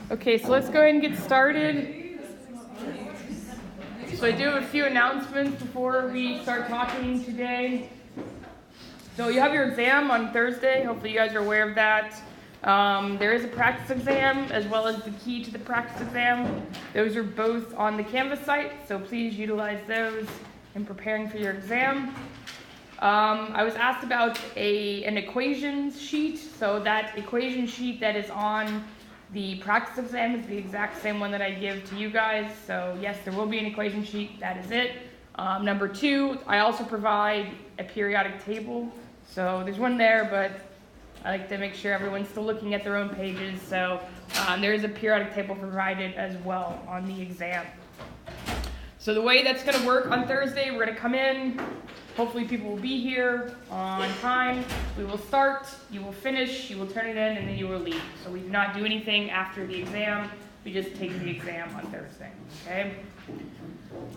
Okay, so let's go ahead and get started. So I do have a few announcements before we start talking today. So you have your exam on Thursday. Hopefully you guys are aware of that. There is a practice exam as well as the key to the practice exam. Those are both on the Canvas site, so please utilize those in preparing for your exam. I was asked about an equations sheet. So that equation sheet that is on the practice exam is the exact same one that I give to you guys. So yes, there will be an equation sheet. That is it. Number two, I also provide a periodic table. So there's one there, but I like to make sure everyone's still looking at their own pages. So there is a periodic table provided as well on the exam. So the way that's going to work on Thursday, we're going to come in. Hopefully people will be here on time. We will start, you will finish, you will turn it in, and then you will leave. So we do not do anything after the exam. We just take the exam on Thursday, okay?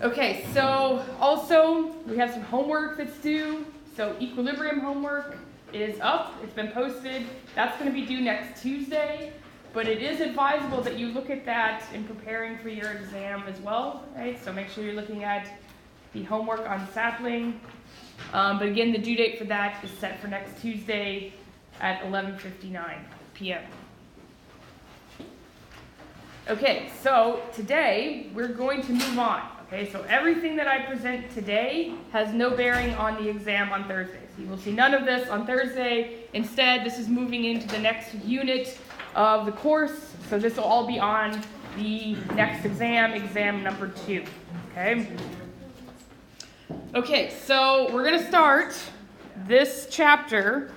Okay, so also we have some homework that's due. So equilibrium homework is up, it's been posted. That's going to be due next Tuesday. But it is advisable that you look at that in preparing for your exam as well, right? So make sure you're looking at the homework on sapling. But again, the due date for that is set for next Tuesday at 11:59 p.m. Okay, so today we're going to move on. Okay, so everything that I present today has no bearing on the exam on Thursday. So you will see none of this on Thursday. Instead, this is moving into the next unit of the course. So this will all be on the next exam, exam number 2. Okay. Okay, so we're going to start this chapter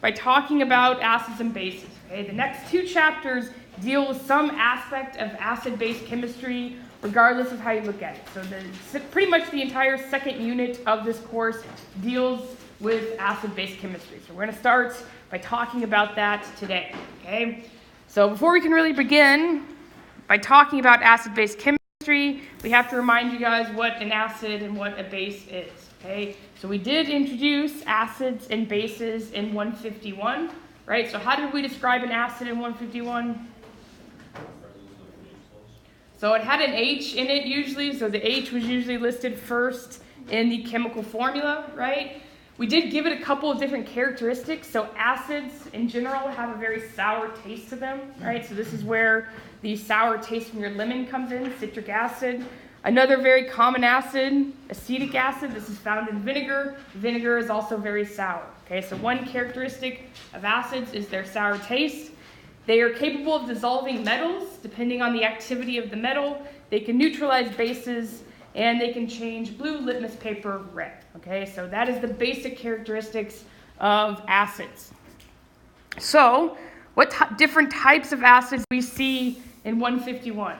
by talking about acids and bases. Okay, the next 2 chapters deal with some aspect of acid-base chemistry, regardless of how you look at it. So pretty much the entire second unit of this course deals with acid-base chemistry. So we're going to start by talking about that today. Okay, so before we can really begin by talking about acid-base chemistry, we have to remind you guys what an acid and what a base is. Okay, so we did introduce acids and bases in 151, right? So how did we describe an acid in 151? So it had an H in it usually, so the H was usually listed first in the chemical formula, right? We did give it a couple of different characteristics. So acids in general have a very sour taste to them, right? So this is where the sour taste from your lemon comes in, citric acid. Another very common acid, acetic acid. This is found in vinegar. Vinegar is also very sour. Okay, so one characteristic of acids is their sour taste. They are capable of dissolving metals depending on the activity of the metal. They can neutralize bases, and they can change blue litmus paper red. Okay, so that is the basic characteristics of acids. So what different types of acids we see in 151?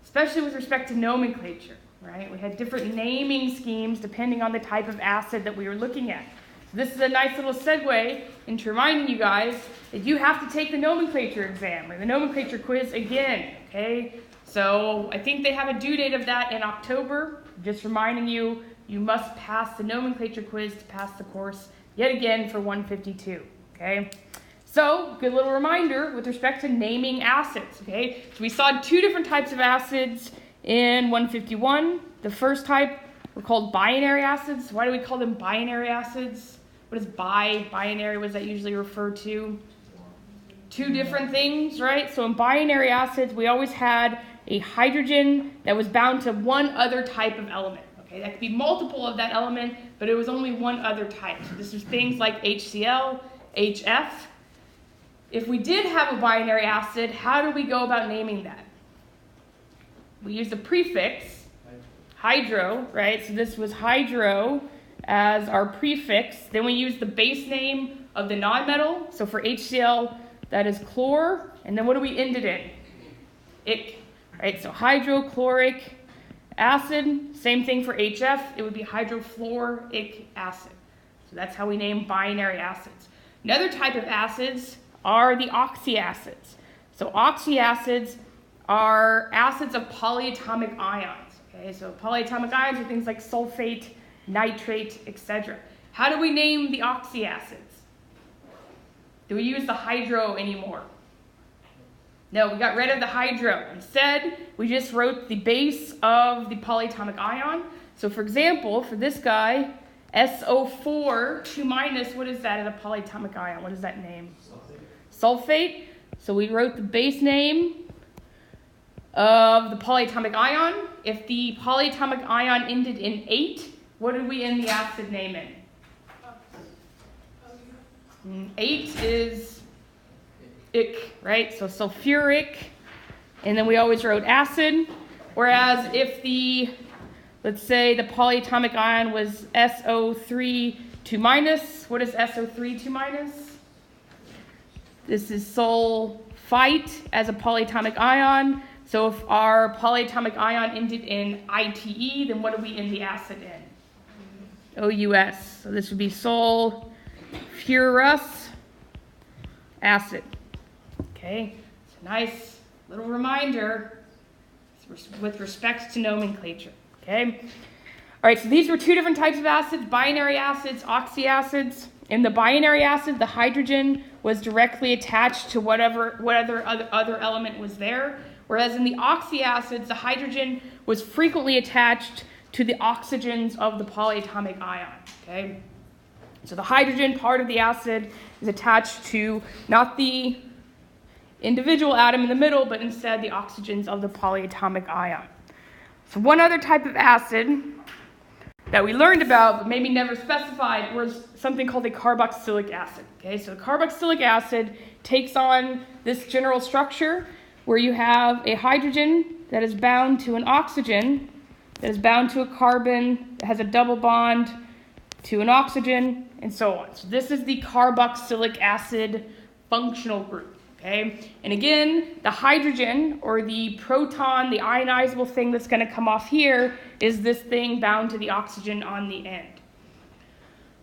Especially with respect to nomenclature, right? We had different naming schemes depending on the type of acid that we were looking at. So this is a nice little segue into reminding you guys that you have to take the nomenclature exam or the nomenclature quiz again, okay? So I think they have a due date of that in October. Just reminding you, you must pass the nomenclature quiz to pass the course yet again for 152, okay? So, good little reminder with respect to naming acids, okay? So we saw 2 different types of acids in 151. The first type were called binary acids. Why do we call them binary acids? What is binary? What does that usually refer to? 2 different things, right? So in binary acids, we always had a hydrogen that was bound to one other type of element. Okay, that could be multiple of that element, but it was only one other type. So this is things like HCl, HF. If we did have a binary acid, how do we go about naming that? We use the prefix, hydro, right? So this was hydro as our prefix. Then we use the base name of the nonmetal. So for HCl, that is chlor. And then what do we end it in? Ic, right? So hydrochloric acid. Same thing for HF. It would be hydrofluoric acid. So that's how we name binary acids. Another type of acids are the oxyacids. So oxyacids are acids of polyatomic ions. Okay, so polyatomic ions are things like sulfate, nitrate, etc. How do we name the oxyacids? Do we use the hydro anymore? No, we got rid of the hydro. Instead, we just wrote the base of the polyatomic ion. So for example, for this guy, SO4 2-, what is that in a polyatomic ion? What is that name? Sulfate. So we wrote the base name of the polyatomic ion. If the polyatomic ion ended in 8, what did we end the acid name in? 8 is ic, right? So sulfuric, and then we always wrote acid. Whereas if the, let's say the polyatomic ion was SO3 2-, what is SO3 2-? This is sulfite as a polyatomic ion. So if our polyatomic ion ended in ITE, then what do we end the acid in? OUS. So this would be sulfurous acid. Okay, it's a nice little reminder with respect to nomenclature. Okay, all right, so these were two different types of acids, binary acids, oxyacids. In the binary acid, the hydrogen was directly attached to whatever other element was there, whereas in the oxyacids, the hydrogen was frequently attached to the oxygens of the polyatomic ion. Okay, so the hydrogen part of the acid is attached to not the individual atom in the middle, but instead the oxygens of the polyatomic ion. So one other type of acid that we learned about, but maybe never specified, was something called a carboxylic acid. Okay, so the carboxylic acid takes on this general structure where you have a hydrogen that is bound to an oxygen, that is bound to a carbon, that has a double bond to an oxygen, and so on. So this is the carboxylic acid functional group. Okay, and again, the hydrogen, or the proton, the ionizable thing that's going to come off here, is this thing bound to the oxygen on the end.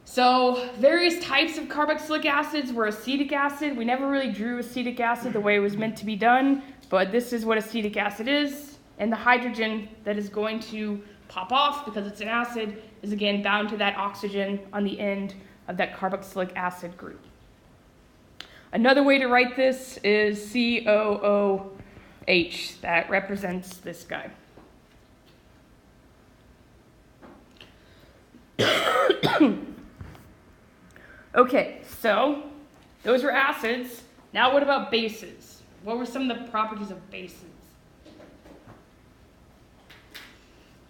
So various types of carboxylic acids were acetic acid. We never really drew acetic acid the way it was meant to be done, but this is what acetic acid is, and the hydrogen that is going to pop off because it's an acid is again bound to that oxygen on the end of that carboxylic acid group. Another way to write this is COOH, that represents this guy. Okay, so those were acids. Now what about bases? What were some of the properties of bases?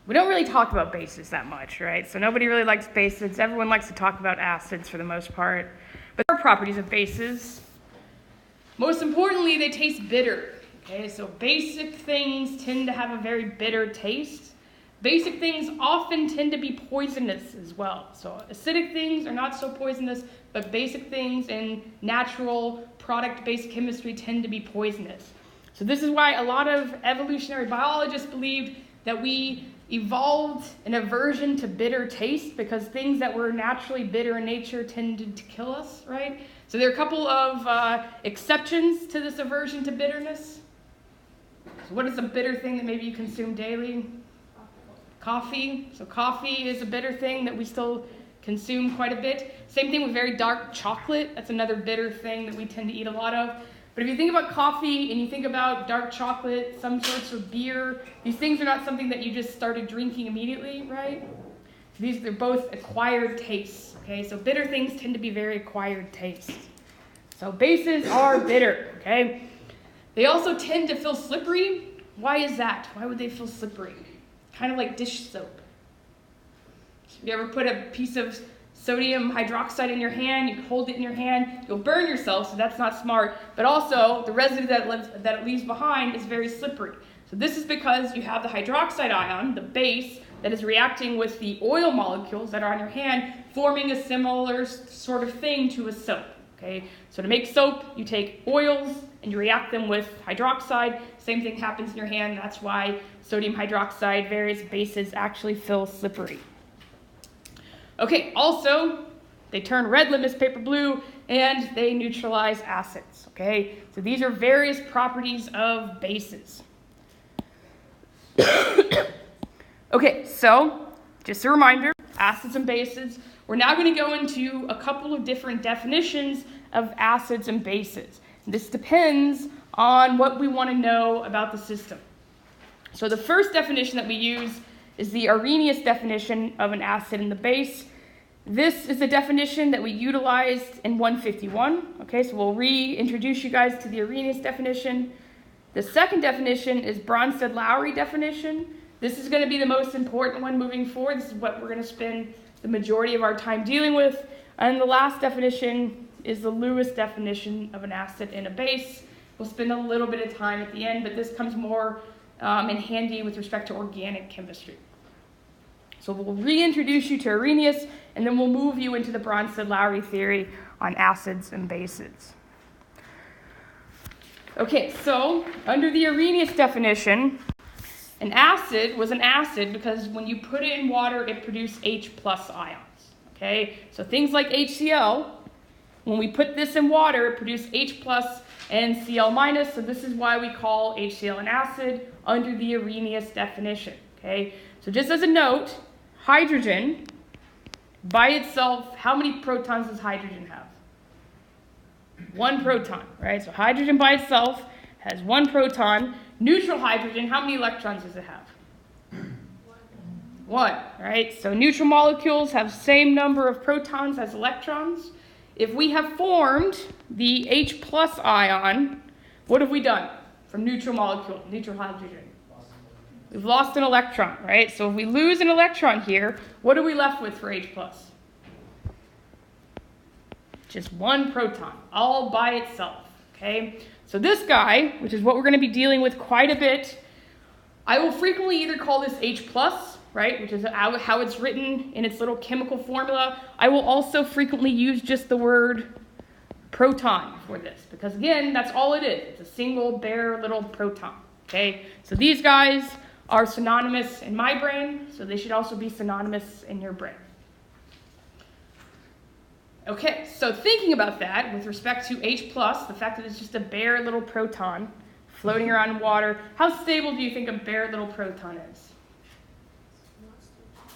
We don't really talk about bases that much, right? So nobody really likes bases. Everyone likes to talk about acids for the most part. But there are properties of bases. Most importantly, they taste bitter. Okay, so basic things tend to have a very bitter taste. Basic things often tend to be poisonous as well. So acidic things are not so poisonous, but basic things in natural product-based chemistry tend to be poisonous. So this is why a lot of evolutionary biologists believed that we evolved an aversion to bitter taste because things that were naturally bitter in nature tended to kill us, right? So there are a couple of exceptions to this aversion to bitterness. So what is a bitter thing that maybe you consume daily? Coffee. So coffee is a bitter thing that we still consume quite a bit. Same thing with very dark chocolate. That's another bitter thing that we tend to eat a lot of. But if you think about coffee and you think about dark chocolate, some sorts of beer, these things are not something that you just started drinking immediately, right? They're both acquired tastes, okay? So bitter things tend to be very acquired tastes. So bases are bitter, okay? They also tend to feel slippery. Why is that? Why would they feel slippery? Kind of like dish soap. You ever put a piece of sodium hydroxide in your hand, you hold it in your hand, you'll burn yourself, so that's not smart. But also, the residue that it leaves behind is very slippery. So this is because you have the hydroxide ion, the base, that is reacting with the oil molecules that are on your hand, forming a similar sort of thing to a soap. Okay? So to make soap, you take oils and you react them with hydroxide. Same thing happens in your hand. That's why sodium hydroxide, various bases actually feel slippery. Okay, also, they turn red litmus paper blue, and they neutralize acids, okay? So these are various properties of bases. Okay, so just a reminder, acids and bases. We're now going to go into a couple of different definitions of acids and bases. This depends on what we want to know about the system. So the first definition that we use is the Arrhenius definition of an acid and the base. This is the definition that we utilized in 151. Okay, so we'll reintroduce you guys to the Arrhenius definition. The second definition is Bronsted-Lowry definition. This is going to be the most important one moving forward. This is what we're going to spend the majority of our time dealing with. And the last definition is the Lewis definition of an acid and a base. We'll spend a little bit of time at the end, but this comes more in handy with respect to organic chemistry. So we'll reintroduce you to Arrhenius, and then we'll move you into the Bronsted-Lowry theory on acids and bases. Okay, so under the Arrhenius definition, an acid was an acid because when you put it in water, it produced H plus ions. Okay, so things like HCl, when we put this in water, it produced H plus and Cl minus, so this is why we call HCl an acid under the Arrhenius definition. Okay, so just as a note, hydrogen by itself, how many protons does hydrogen have? One proton, right? So hydrogen by itself has one proton. Neutral hydrogen, how many electrons does it have? One, right? So neutral molecules have the same number of protons as electrons. If we have formed the H plus ion, what have we done from neutral molecule, neutral hydrogen? We've lost an electron, right? So if we lose an electron here, what are we left with for H plus? Just one proton, all by itself, okay? So this guy, which is what we're going to be dealing with quite a bit, I will frequently either call this H plus, right, which is how it's written in its little chemical formula. I will also frequently use just the word proton for this, because again, that's all it is. It's a single bare little proton, okay? So these guys are synonymous in my brain, so they should also be synonymous in your brain. Okay, so thinking about that with respect to H plus, the fact that it's just a bare little proton floating around in water, how stable do you think a bare little proton is?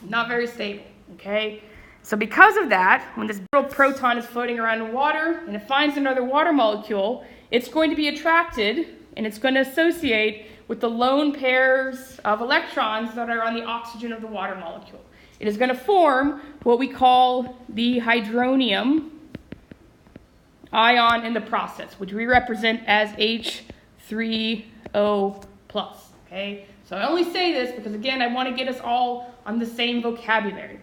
Not very stable, okay? So because of that, when this little proton is floating around in water and it finds another water molecule, it's going to be attracted and it's going to associate with the lone pairs of electrons that are on the oxygen of the water molecule. It is going to form what we call the hydronium ion in the process, which we represent as H3O+. Okay? So I only say this because, again, I want to get us all on the same vocabulary.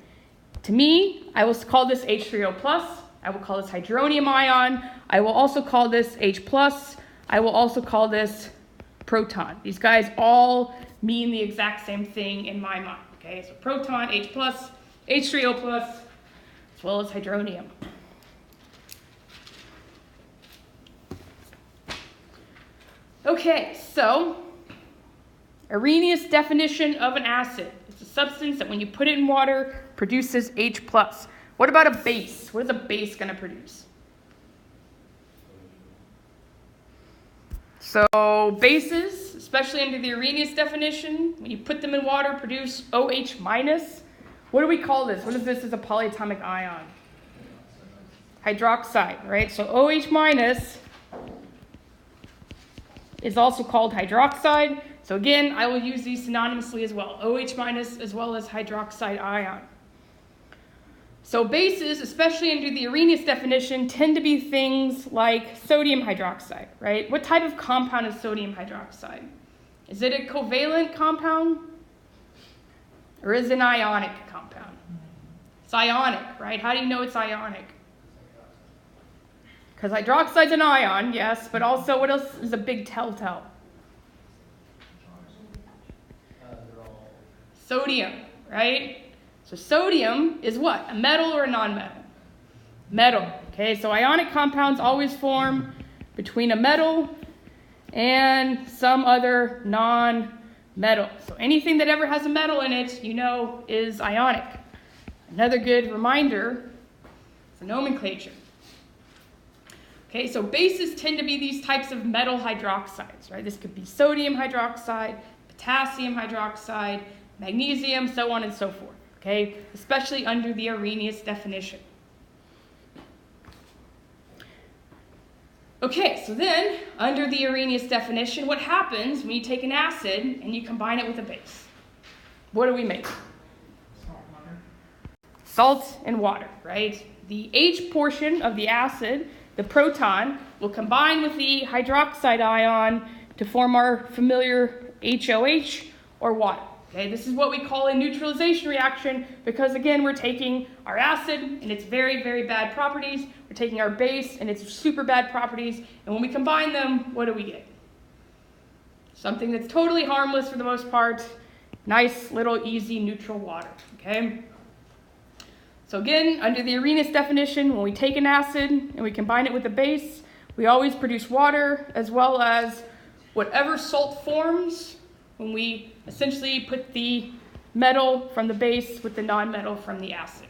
To me, I will call this H3O+. I will call this hydronium ion. I will also call this H+. I will also call this proton. These guys all mean the exact same thing in my mind. Okay, so proton, H+, H3O+, as well as hydronium. Okay, so Arrhenius definition of an acid. It's a substance that when you put it in water, produces H+. What about a base? What is a base going to produce? So bases, especially under the Arrhenius definition, when you put them in water, produce OH minus. What do we call this? What is this as a polyatomic ion? Hydroxide, right? So OH minus is also called hydroxide. So again, I will use these synonymously as well. OH minus as well as hydroxide ion. So bases, especially under the Arrhenius definition, tend to be things like sodium hydroxide, right? What type of compound is sodium hydroxide? Is it a covalent compound? Or is it an ionic compound? It's ionic, right? How do you know it's ionic? Because hydroxide's an ion, yes, but also what else is a big telltale? Sodium, right? So sodium is what? A metal or a non-metal? Metal. Okay, so ionic compounds always form between a metal and some other non-metal. So anything that ever has a metal in it, you know, is ionic. Another good reminder for nomenclature. Okay, so bases tend to be these types of metal hydroxides, right? This could be sodium hydroxide, potassium hydroxide, magnesium, so on and so forth. Okay, especially under the Arrhenius definition. Okay, so then, under the Arrhenius definition, what happens when you take an acid and you combine it with a base? What do we make? Salt and water, right? The H portion of the acid, the proton, will combine with the hydroxide ion to form our familiar HOH, or water. Okay, this is what we call a neutralization reaction because, again, we're taking our acid and its very, very bad properties. We're taking our base and its super bad properties. And when we combine them, what do we get? Something that's totally harmless for the most part. Nice, little, easy, neutral water. Okay? So again, under the Arrhenius definition, when we take an acid and we combine it with a base, we always produce water as well as whatever salt forms when we essentially put the metal from the base with the nonmetal from the acid.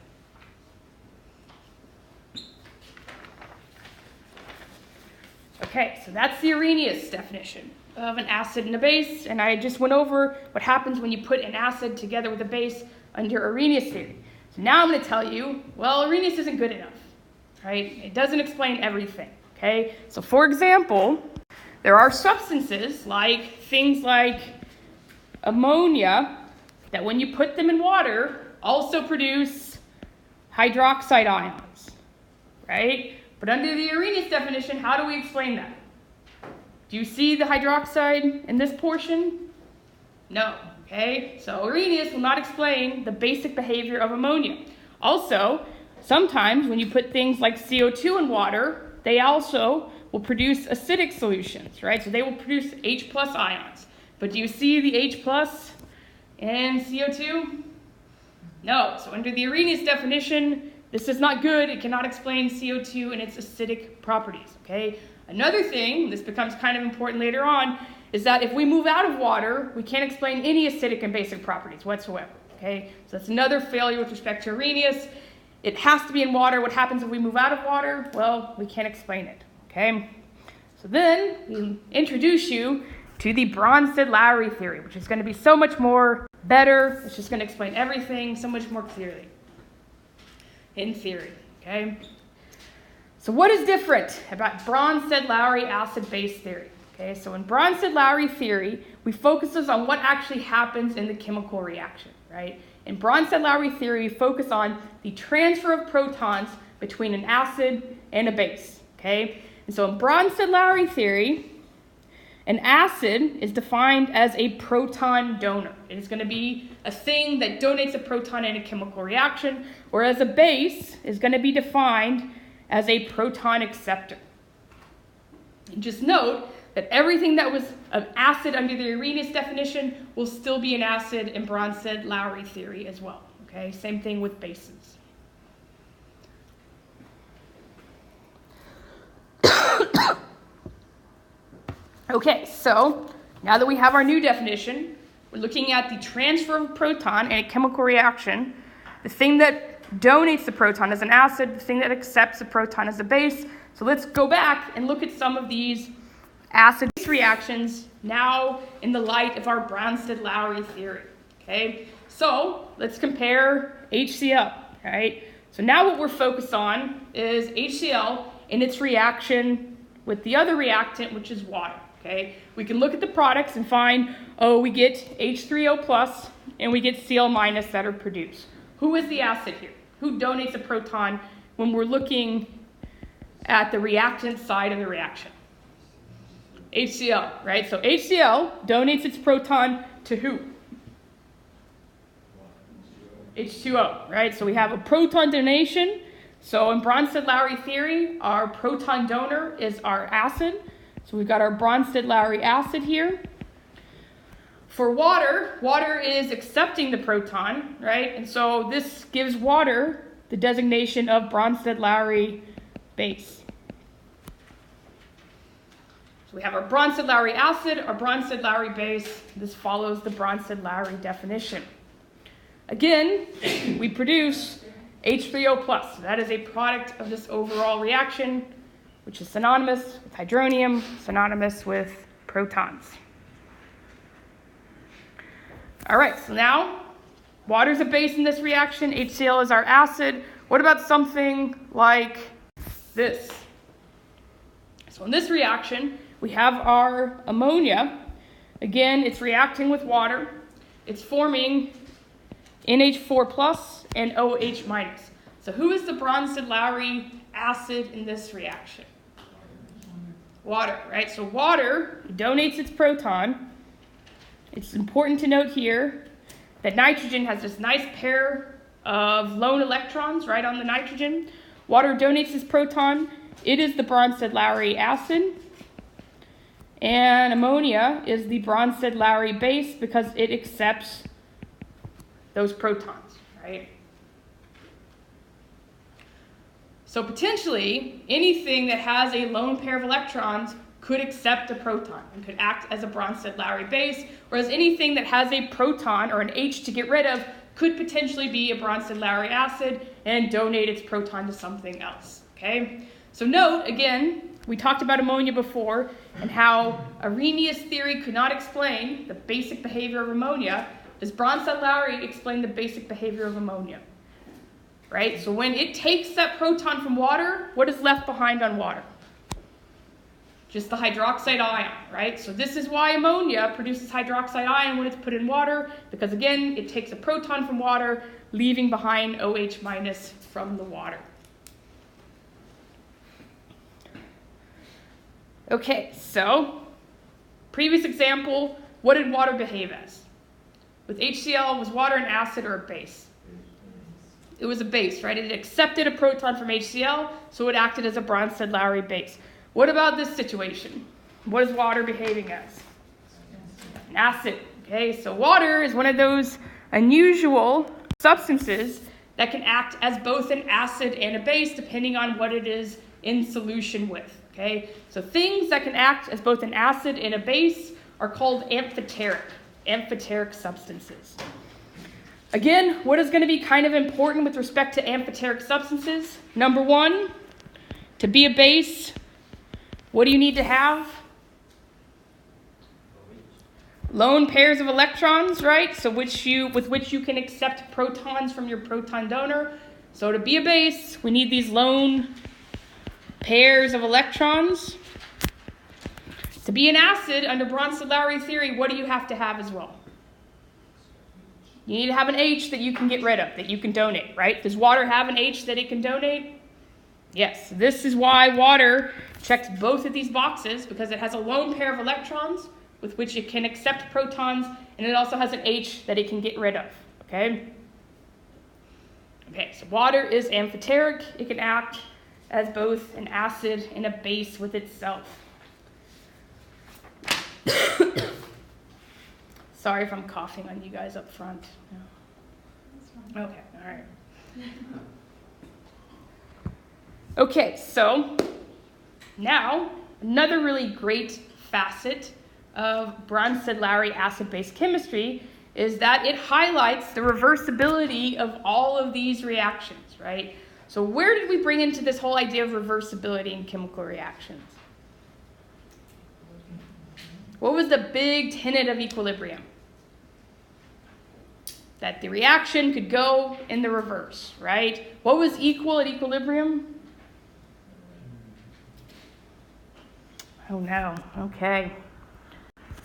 Okay, so that's the Arrhenius definition of an acid and a base, and I just went over what happens when you put an acid together with a base under Arrhenius theory. So now I'm going to tell you, well, Arrhenius isn't good enough, right? It doesn't explain everything, okay? So for example, there are substances like things like ammonia that when you put them in water also produce hydroxide ions, right? But under the Arrhenius definition, how do we explain that? Do you see the hydroxide in this portion? No, okay? So Arrhenius will not explain the basic behavior of ammonia. Also, sometimes when you put things like CO2 in water, they also will produce acidic solutions, right? So they will produce H plus ions. But do you see the H plus in CO2? No. So under the Arrhenius definition, this is not good. It cannot explain CO2 and its acidic properties, okay? Another thing, this becomes kind of important later on, is that if we move out of water, we can't explain any acidic and basic properties whatsoever, okay? So that's another failure with respect to Arrhenius. It has to be in water. What happens if we move out of water? Well, we can't explain it, okay? So then we introduce you to the Bronsted-Lowry theory, which is going to be so much more better. It's just going to explain everything so much more clearly in theory, okay? So what is different about Bronsted-Lowry acid-base theory? Okay, so in Bronsted-Lowry theory, we focus on what actually happens in the chemical reaction, right? In Bronsted-Lowry theory, we focus on the transfer of protons between an acid and a base, okay? And so in Bronsted-Lowry theory, an acid is defined as a proton donor. It is going to be a thing that donates a proton in a chemical reaction, whereas a base is going to be defined as a proton acceptor. And just note that everything that was an acid under the Arrhenius definition will still be an acid in Bronsted-Lowry theory as well. Okay, same thing with bases. Okay, so now that we have our new definition, we're looking at the transfer of a proton in a chemical reaction. The thing that donates the proton as an acid, the thing that accepts the proton as a base. So let's go back and look at some of these acid-base reactions now in the light of our Bronsted-Lowry theory. Okay, so let's compare HCl, right? So now what we're focused on is HCl in its reaction with the other reactant, which is water. Okay, we can look at the products and find, oh, we get H3O plus and we get Cl minus that are produced. Who is the acid here? Who donates a proton when we're looking at the reactant side of the reaction? HCl, right? So HCl donates its proton to who? H2O, right? So we have a proton donation. So in Bronsted-Lowry theory, our proton donor is our acid. So we've got our Bronsted-Lowry acid here. For water, water is accepting the proton, right? And so this gives water the designation of Bronsted-Lowry base. So we have our Bronsted-Lowry acid, our Bronsted-Lowry base. This follows the Bronsted-Lowry definition. Again, we produce H3O plus. So that is a product of this overall reaction, which is synonymous with hydronium, synonymous with protons. All right, so now water's a base in this reaction, HCl is our acid. What about something like this? So in this reaction, we have our ammonia. Again, it's reacting with water. It's forming NH4 plus and OH minus. So who is the Bronsted-Lowry acid in this reaction? Water, right? So water donates its proton. It's important to note here that nitrogen has this nice pair of lone electrons right on the nitrogen. Water donates its proton. It is the Bronsted-Lowry acid. And ammonia is the Bronsted-Lowry base because it accepts those protons, right? So potentially, anything that has a lone pair of electrons could accept a proton and could act as a Bronsted-Lowry base, whereas anything that has a proton or an H to get rid of could potentially be a Bronsted-Lowry acid and donate its proton to something else, okay? So note, again, we talked about ammonia before and how Arrhenius theory could not explain the basic behavior of ammonia. Does Bronsted-Lowry explain the basic behavior of ammonia? Right? So when it takes that proton from water, what is left behind on water? Just the hydroxide ion, right? So this is why ammonia produces hydroxide ion when it's put in water, because again, it takes a proton from water, leaving behind OH minus from the water. Okay, so previous example, what did water behave as? With HCl, was water an acid or a base? It was a base, right? It accepted a proton from HCl, so it acted as a Bronsted-Lowry base. What about this situation? What is water behaving as? An acid. Okay, so water is one of those unusual substances that can act as both an acid and a base depending on what it is in solution with. Okay, so things that can act as both an acid and a base are called amphoteric substances. Again, what is going to be kind of important with respect to amphoteric substances? Number one, to be a base, what do you need to have? Lone pairs of electrons, right? So with which you can accept protons from your proton donor. So to be a base, we need these lone pairs of electrons. To be an acid under Bronsted-Lowry theory, what do you have to have as well? You need to have an H that you can get rid of, that you can donate, right? Does water have an H that it can donate? Yes. This is why water checks both of these boxes, because it has a lone pair of electrons with which it can accept protons, and it also has an H that it can get rid of, okay? Okay, so water is amphoteric. It can act as both an acid and a base with itself. Sorry if I'm coughing on you guys up front. No. Okay, all right. Okay, so now another really great facet of Bronsted-Lowry acid-base chemistry is that it highlights the reversibility of all of these reactions, right? So where did we bring into this whole idea of reversibility in chemical reactions? What was the big tenet of equilibrium? That the reaction could go in the reverse, right? What was equal at equilibrium? Oh no, okay.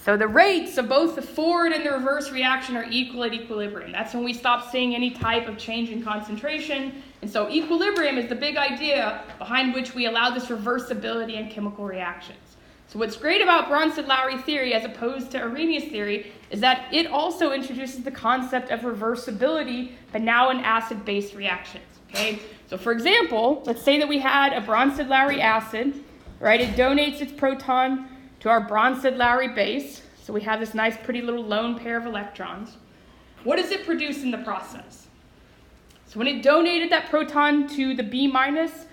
So the rates of both the forward and the reverse reaction are equal at equilibrium. That's when we stop seeing any type of change in concentration. And so equilibrium is the big idea behind which we allow this reversibility in chemical reactions. So what's great about Bronsted-Lowry theory as opposed to Arrhenius theory is that it also introduces the concept of reversibility, but now in acid-base reactions, okay? So for example, let's say that we had a Bronsted-Lowry acid, right? It donates its proton to our Bronsted-Lowry base. So we have this nice pretty little lone pair of electrons. What does it produce in the process? So when it donated that proton to the B minus,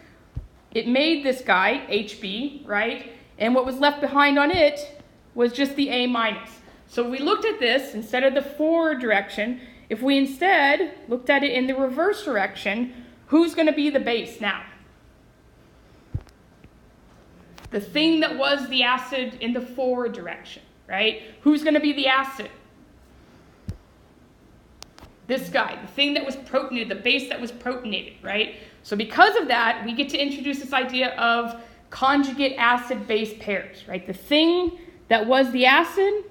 it made this guy, HB, right? And what was left behind on it was just the A minus. So if we looked at this, instead of the forward direction, if we instead looked at it in the reverse direction, who's going to be the base now? The thing that was the acid in the forward direction, right? Who's going to be the acid? This guy, the thing that was protonated, the base that was protonated, right? So because of that, we get to introduce this idea of conjugate acid-base pairs, right? The thing that was the acid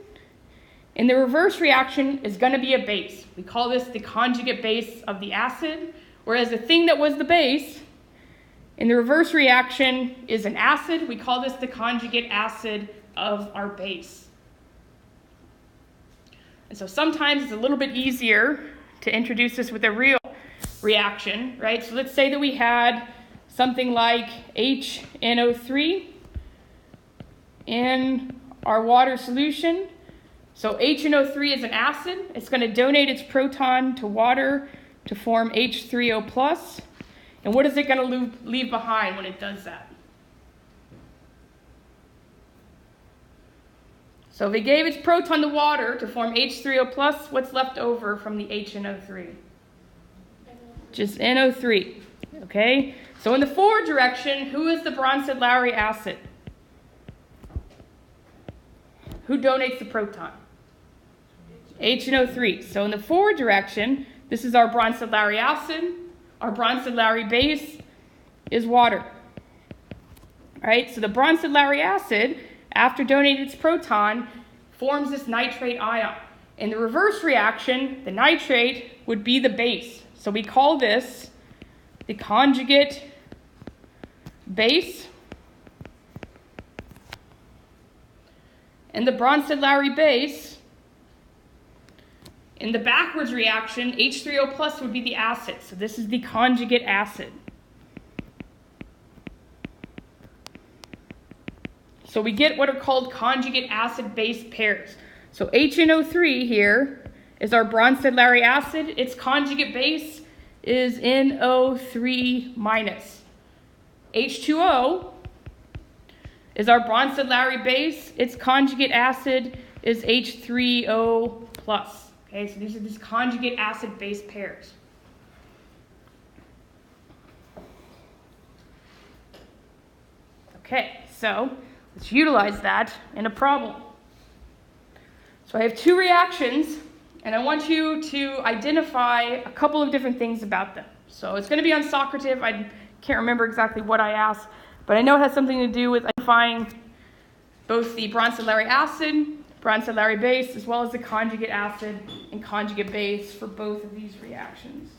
in the reverse reaction is going to be a base. We call this the conjugate base of the acid, whereas the thing that was the base in the reverse reaction is an acid. We call this the conjugate acid of our base. And so sometimes it's a little bit easier to introduce this with a real reaction, right? So let's say that we had something like HNO3 in our water solution. So HNO3 is an acid. It's going to donate its proton to water to form H3O+. And what is it going to leave behind when it does that? So if it gave its proton to water to form H3O+, what's left over from the HNO3? Just NO3, okay? So in the forward direction, who is the Bronsted-Lowry acid? Who donates the proton? HNO3. So in the forward direction, this is our Bronsted-Lowry acid. Our Bronsted-Lowry base is water. All right, so the Bronsted-Lowry acid, after donating its proton, forms this nitrate ion. In the reverse reaction, the nitrate would be the base. So we call this the conjugate base. And the Bronsted-Lowry base, in the backwards reaction, H3O+ would be the acid. So this is the conjugate acid. So we get what are called conjugate acid-base pairs. So HNO3 here is our Bronsted-Lowry acid. Its conjugate base is NO3-. H2O is our Bronsted-Lowry base. Its conjugate acid is H3O+. Okay, so these are these conjugate acid-base pairs. Okay, so let's utilize that in a problem. So I have two reactions, and I want you to identify a couple of different things about them. So it's going to be unsocrative. I can't remember exactly what I asked, but I know it has something to do with identifying both the Bronsted-Lowry acid, Bronsted-Lowry base, as well as the conjugate acid and conjugate base for both of these reactions.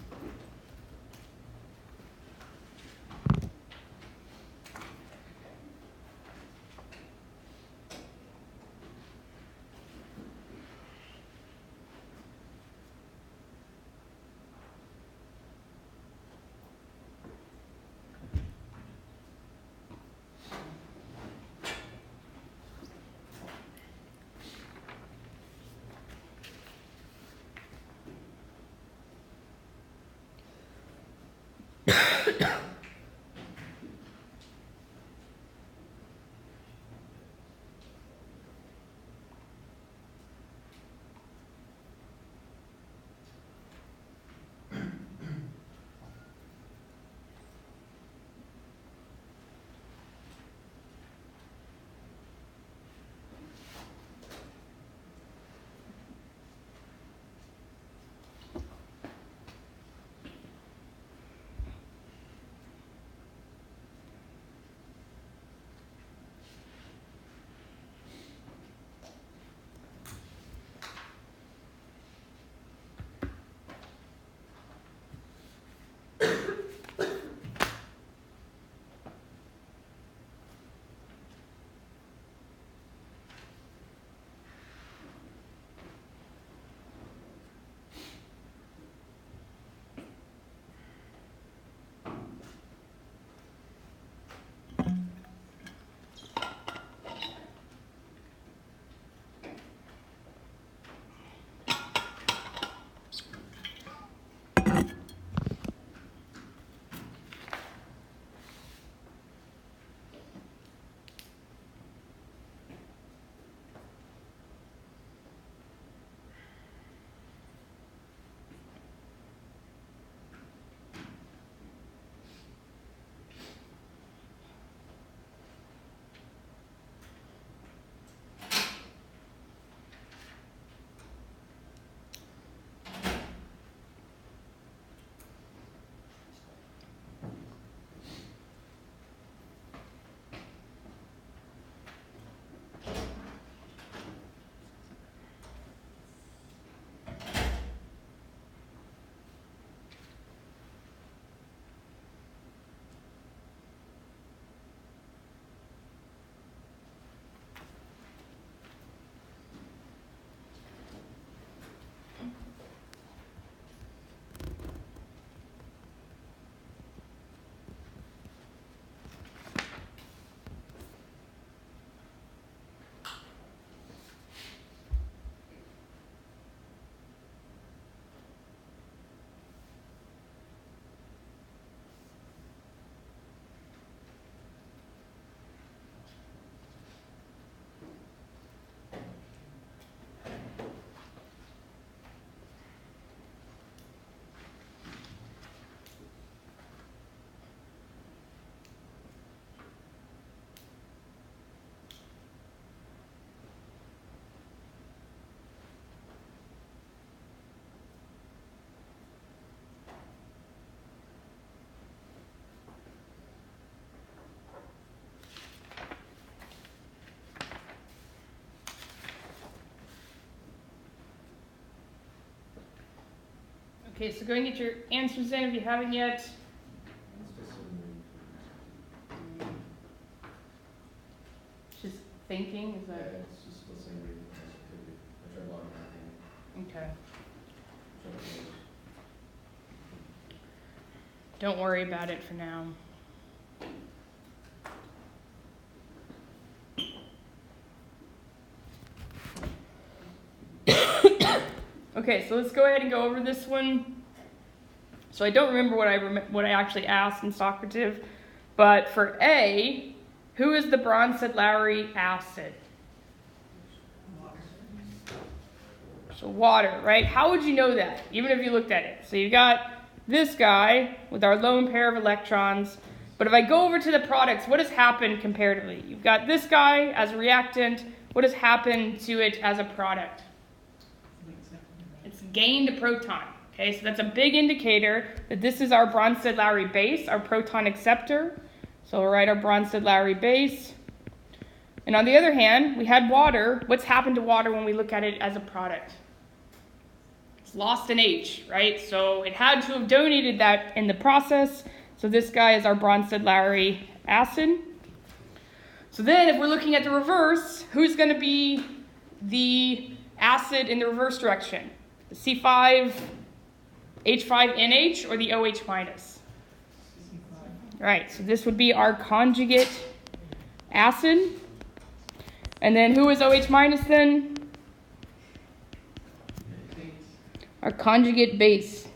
Okay, so go and get your answers in if you haven't yet. Just thinking, is that? Yeah, it's just the same reading as it could be. I tried logging back in. Okay. Don't worry about it for now. Okay, so let's go ahead and go over this one. So I don't remember what I actually asked in Socrative, but for A, who is the Bronsted-Lowry acid? So water, right? How would you know that, even if you looked at it? So you got this guy with our lone pair of electrons, but if I go over to the products, what has happened comparatively? You've got this guy as a reactant. What has happened to it as a product? It's gained a proton. Okay, so that's a big indicator that this is our Bronsted-Lowry base, our proton acceptor. So we'll write our Bronsted-Lowry base. And on the other hand, we had water. What's happened to water when we look at it as a product? It's lost an H, right? So it had to have donated that in the process. So this guy is our Bronsted-Lowry acid. So then if we're looking at the reverse, who's going to be the acid in the reverse direction? The C5, H5NH, or the OH minus? Right, so this would be our conjugate acid. And then who is OH minus then? Our conjugate base.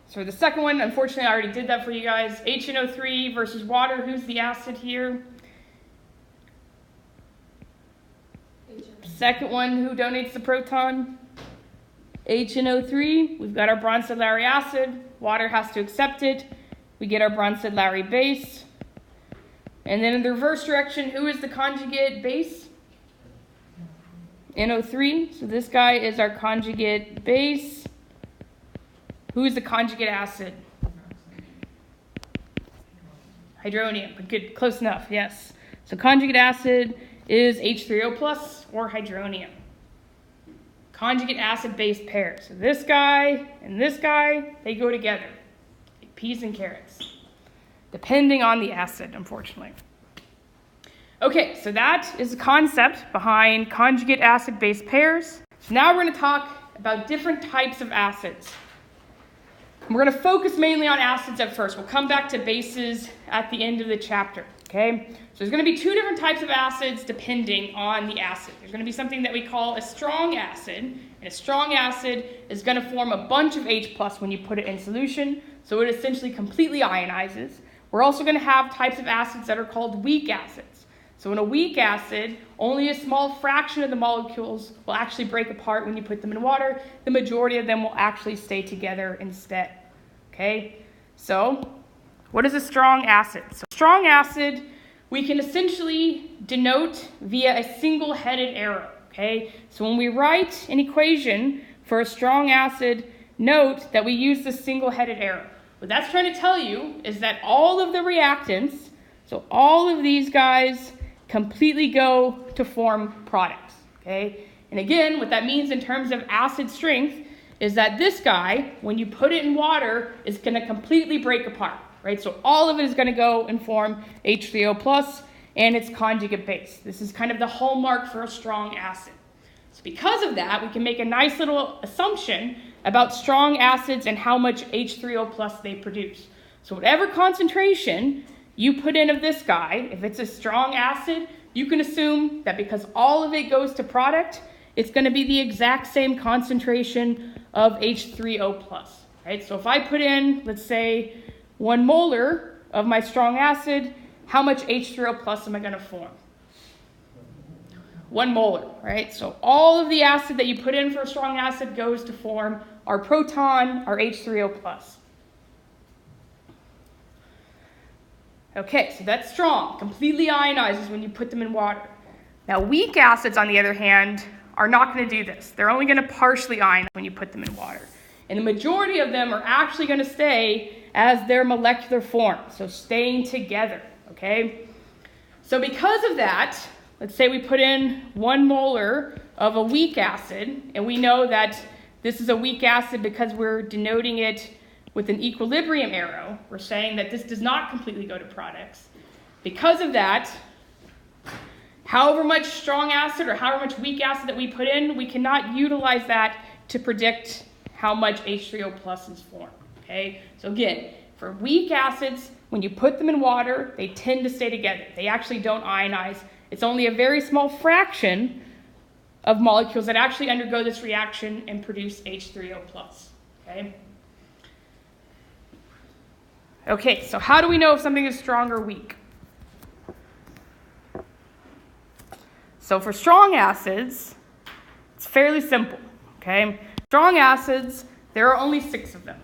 So the second one, unfortunately, I already did that for you guys. HNO3 versus water. Who's the acid here? Second one, who donates the proton? HNO3. We've got our Bronsted-Lowry acid. Water has to accept it. We get our Bronsted-Lowry base. And then in the reverse direction, who is the conjugate base? NO3. So this guy is our conjugate base. Who is the conjugate acid? Hydronium. But good, close enough, yes. So conjugate acid is H3O plus or hydronium. Conjugate acid-base pair. So this guy and this guy, they go together. Like peas and carrots. Depending on the acid, unfortunately. Okay, so that is the concept behind conjugate acid-base pairs. So now we're going to talk about different types of acids. We're going to focus mainly on acids at first. We'll come back to bases at the end of the chapter. Okay, so there's going to be two different types of acids depending on the acid. There's going to be something that we call a strong acid, and a strong acid is going to form a bunch of H plus when you put it in solution, so it essentially completely ionizes. We're also going to have types of acids that are called weak acids. So in a weak acid, only a small fraction of the molecules will actually break apart when you put them in water. The majority of them will actually stay together instead. Okay, so what is a strong acid? So strong acid, we can essentially denote via a single-headed arrow, okay? So when we write an equation for a strong acid, note that we use the single-headed arrow. What that's trying to tell you is that all of the reactants, so all of these guys, completely go to form products, okay? And again, what that means in terms of acid strength is that this guy, when you put it in water, is going to completely break apart. Right, so all of it is going to go and form H3O plus and its conjugate base. This is kind of the hallmark for a strong acid. So because of that, we can make a nice little assumption about strong acids and how much H3O plus they produce. So whatever concentration you put in of this guy, if it's a strong acid, you can assume that because all of it goes to product, it's going to be the exact same concentration of H3O plus. Right, so if I put in, let's say, 1 molar of my strong acid, how much H3O plus am I going to form? 1 molar, right? So all of the acid that you put in for a strong acid goes to form our proton, our H3O plus. Okay, so that's strong. Completely ionizes when you put them in water. Now weak acids, on the other hand, are not going to do this. They're only going to partially ionize when you put them in water. And the majority of them are actually going to stay as their molecular form, so staying together, okay? So because of that, let's say we put in 1 molar of a weak acid, and we know that this is a weak acid because we're denoting it with an equilibrium arrow. We're saying that this does not completely go to products. Because of that, however much strong acid or however much weak acid that we put in, we cannot utilize that to predict how much H3O plus is formed. Okay? So again, for weak acids, when you put them in water, they tend to stay together. They actually don't ionize. It's only a very small fraction of molecules that actually undergo this reaction and produce H3O plus. Okay? Okay, so how do we know if something is strong or weak? So for strong acids, it's fairly simple. Okay? Strong acids, there are only 6 of them,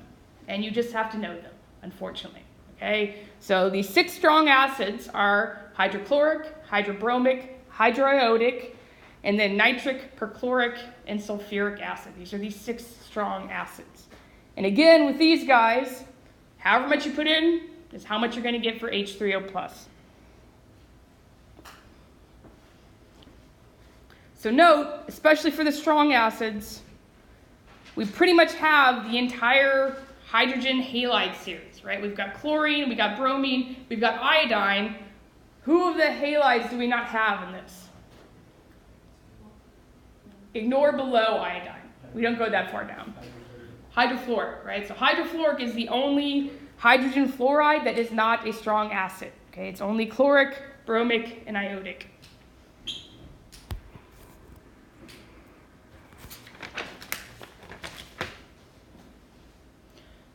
and you just have to know them, unfortunately. Okay? So these 6 strong acids are hydrochloric, hydrobromic, hydroiodic, and then nitric, perchloric, and sulfuric acid. These are these 6 strong acids. And again, with these guys, however much you put in is how much you're going to get for H3O plus. So note, especially for the strong acids, we pretty much have the entire hydrogen halide series, right? We've got chlorine, we've got bromine, we've got iodine. Who of the halides do we not have in this? Ignore below iodine. We don't go that far down. Hydrofluoric, right? So hydrofluoric is the only hydrogen fluoride that is not a strong acid. Okay, it's only chloric, bromic, and iodic.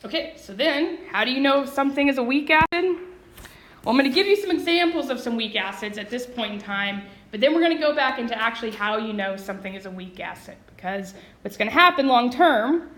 Okay, so then, how do you know if something is a weak acid? Well, I'm going to give you some examples of some weak acids at this point in time, but then we're going to go back into actually how you know something is a weak acid. Because what's going to happen long term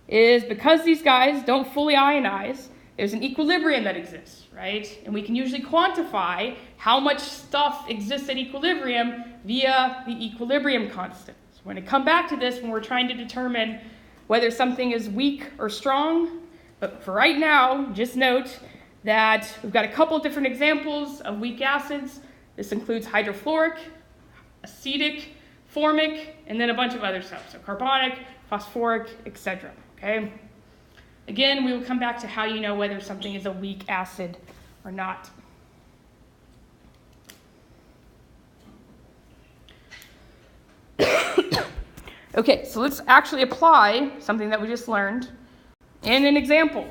is because these guys don't fully ionize, there's an equilibrium that exists, right? And we can usually quantify how much stuff exists at equilibrium via the equilibrium constant. So we're going to come back to this when we're trying to determine whether something is weak or strong. But for right now, just note that we've got a couple different examples of weak acids. This includes hydrofluoric, acetic, formic, and then a bunch of other stuff. So carbonic, phosphoric, etc. Okay? Again, we will come back to how you know whether something is a weak acid or not. Okay, so let's actually apply something that we just learned in an example.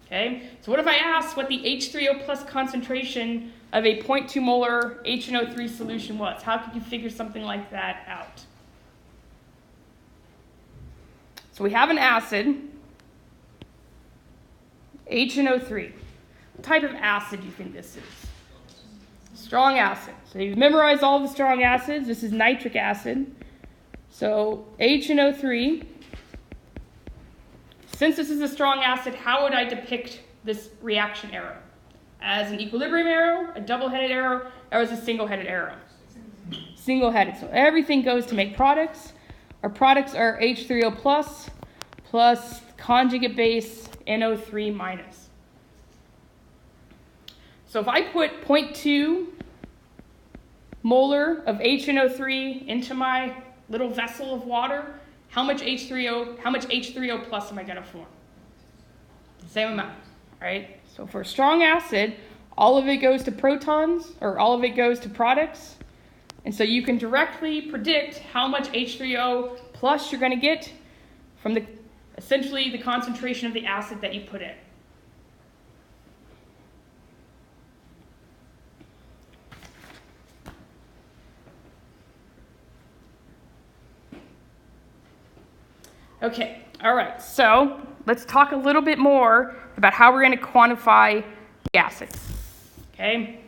Okay, so what if I asked what the H3O plus concentration of a 0.2 molar HNO3 solution was? How could you figure something like that out? So we have an acid, HNO3. What type of acid do you think this is? Strong acid. So you've memorized all the strong acids. This is nitric acid. So HNO3, since this is a strong acid, how would I depict this reaction arrow? As an equilibrium arrow, a double-headed arrow, or as a single-headed arrow? Single-headed. So everything goes to make products. Our products are H3O plus conjugate base NO3 minus. So if I put 0.2 molar of HNO3 into my little vessel of water, how much H3O plus am I going to form? The same amount, right? So for a strong acid, all of it goes to protons, or all of it goes to products. And so you can directly predict how much H3O plus you're going to get from essentially the concentration of the acid that you put in. Okay, all right, so let's talk a little bit more about how we're going to quantify the acids, okay?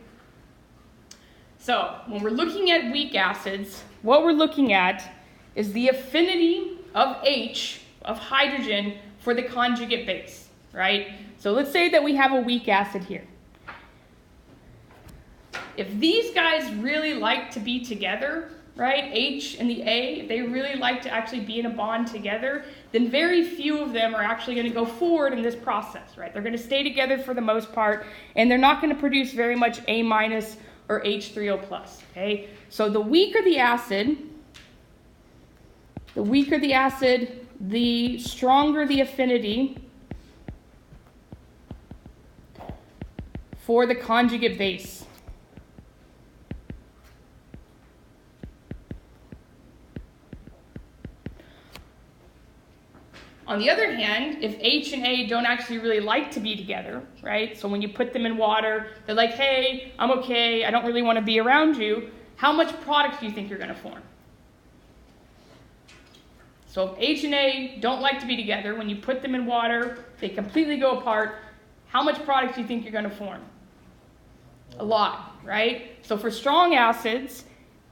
So when we're looking at weak acids, what we're looking at is the affinity of H, of hydrogen, for the conjugate base, right? So let's say that we have a weak acid here. If these guys really like to be together, right, H and the A, if they really like to actually be in a bond together, then very few of them are actually going to go forward in this process, right? They're going to stay together for the most part, and they're not going to produce very much A minus or H3O plus, okay? So the weaker the acid, the weaker the acid, the stronger the affinity for the conjugate base. On the other hand, if H and A don't actually really like to be together, right? So when you put them in water, they're like, hey, I'm okay, I don't really want to be around you. How much product do you think you're going to form? So if H and A don't like to be together, when you put them in water, they completely go apart. How much product do you think you're going to form? A lot, right? So for strong acids,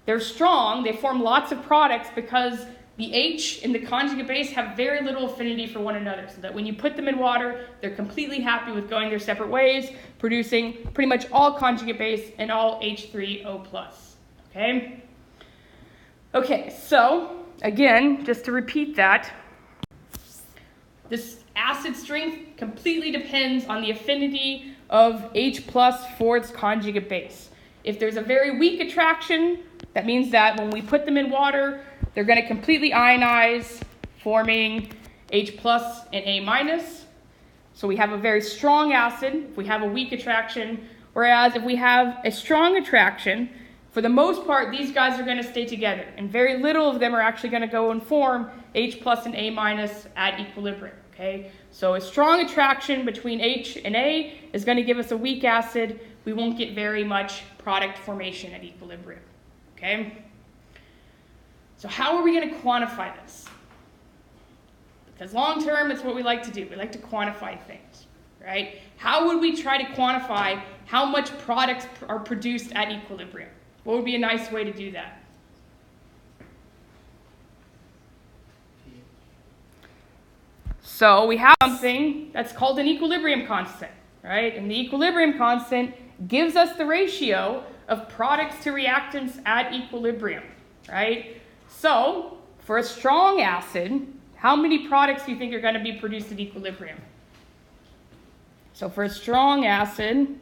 they're strong, they form lots of products because the H and the conjugate base have very little affinity for one another, so that when you put them in water, they're completely happy with going their separate ways, producing pretty much all conjugate base and all H3O+. Okay? Okay, so again, just to repeat that, this acid strength completely depends on the affinity of H+ for its conjugate base. If there's a very weak attraction, that means that when we put them in water, they're going to completely ionize, forming H+ and A-. So we have a very strong acid if we have a weak attraction, whereas if we have a strong attraction, for the most part, these guys are going to stay together, and very little of them are actually going to go and form H+ and A- at equilibrium. Okay? So a strong attraction between H and A is going to give us a weak acid. We won't get very much product formation at equilibrium. Okay? So how are we going to quantify this? Because long term, it's what we like to do. We like to quantify things, right? How would we try to quantify how much products are produced at equilibrium? What would be a nice way to do that? So we have something that's called an equilibrium constant, right? And the equilibrium constant gives us the ratio of products to reactants at equilibrium, right? So for a strong acid, how many products do you think are going to be produced at equilibrium? So for a strong acid,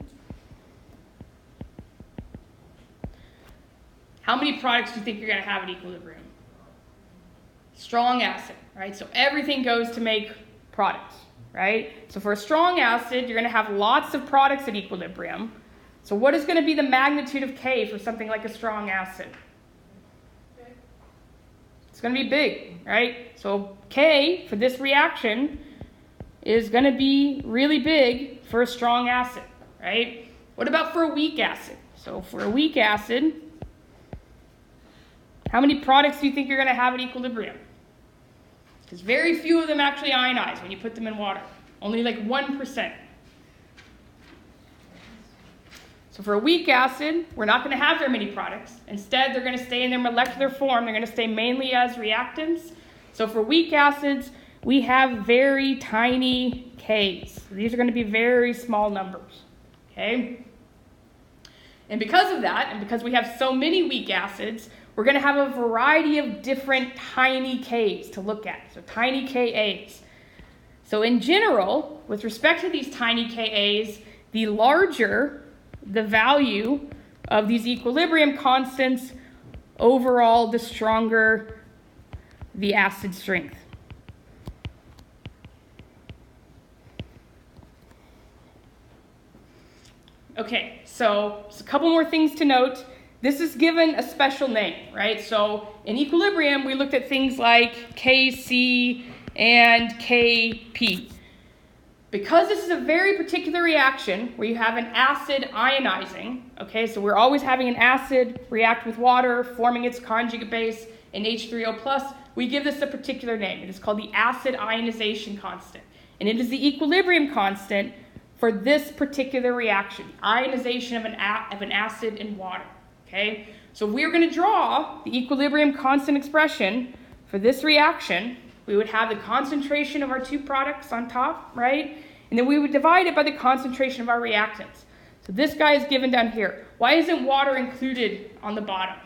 how many products do you think you're going to have at equilibrium? Strong acid, right? So everything goes to make products, right? So for a strong acid, you're going to have lots of products at equilibrium. So what is going to be the magnitude of K for something like a strong acid? It's going to be big, right? So K for this reaction is going to be really big for a strong acid, right? What about for a weak acid? So for a weak acid, how many products do you think you're going to have at equilibrium? Because very few of them actually ionize when you put them in water. Only like 1%. So for a weak acid, we're not going to have very many products. Instead, they're going to stay in their molecular form. They're going to stay mainly as reactants. So for weak acids, we have very tiny Ks. These are going to be very small numbers. Okay? And because of that, and because we have so many weak acids, we're going to have a variety of different tiny Ks to look at. So tiny Kas. So in general, with respect to these tiny Kas, the larger the value of these equilibrium constants, overall, the stronger the acid strength. Okay, so a couple more things to note. This is given a special name, right? So in equilibrium, we looked at things like Kc and Kp. Because this is a very particular reaction where you have an acid ionizing, okay, so we're always having an acid react with water, forming its conjugate base in H3O+, we give this a particular name. It is called the acid ionization constant. And it is the equilibrium constant for this particular reaction, ionization of an acid in water, okay? So if we're going to draw the equilibrium constant expression for this reaction, we would have the concentration of our two products on top, right? And then we would divide it by the concentration of our reactants. So this guy is given down here. Why isn't water included on the bottom?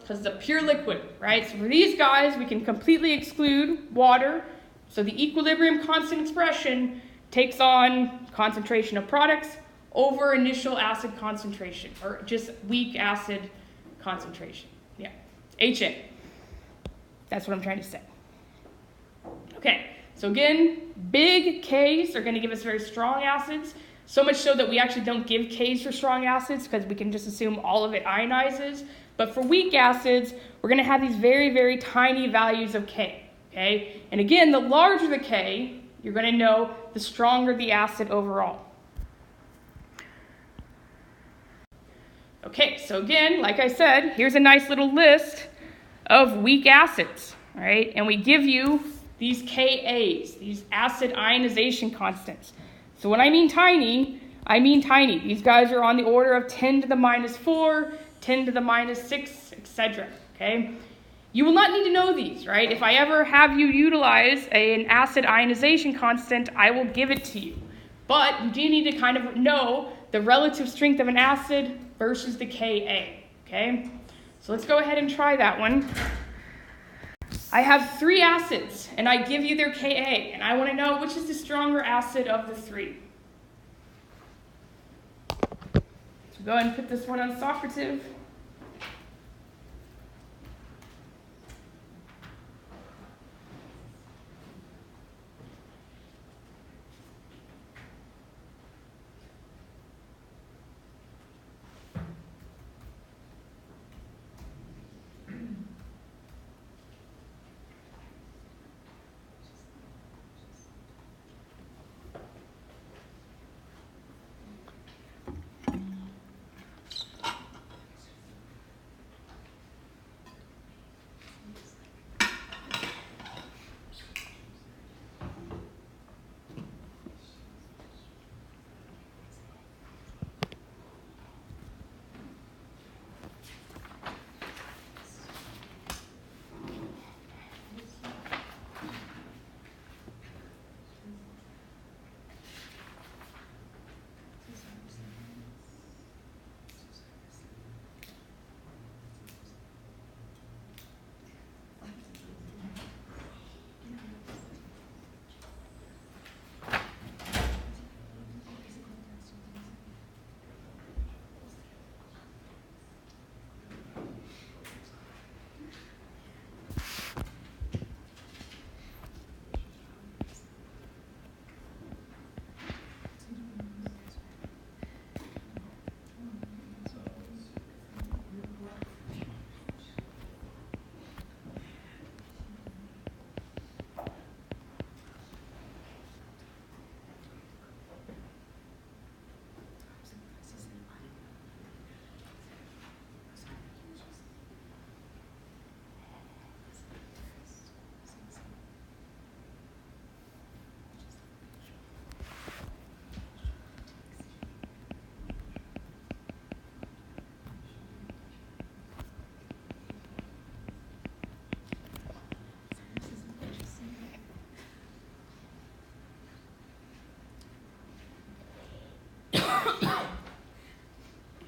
Because it's a pure liquid, right? So for these guys, we can completely exclude water. So the equilibrium constant expression takes on concentration of products over initial acid concentration, or just weak acid concentration. Yeah, HA. That's what I'm trying to say. Okay, so again, big Ks are going to give us very strong acids, so much so that we actually don't give Ks for strong acids because we can just assume all of it ionizes. But for weak acids, we're going to have these very, very tiny values of K. Okay? And again, the larger the K, you're going to know the stronger the acid overall. Okay, so again, like I said, here's a nice little list of weak acids, right? And we give you these Kas, these acid ionization constants. So when I mean tiny, I mean tiny. These guys are on the order of 10 to the minus 4, 10 to the minus 6, etc. Okay? You will not need to know these, right? If I ever have you utilize an acid ionization constant, I will give it to you. But you do need to kind of know the relative strength of an acid versus the Ka. Okay? So let's go ahead and try that one. I have 3 acids, and I give you their Ka, and I want to know which is the stronger acid of the 3. So go ahead and put this one on Socrative.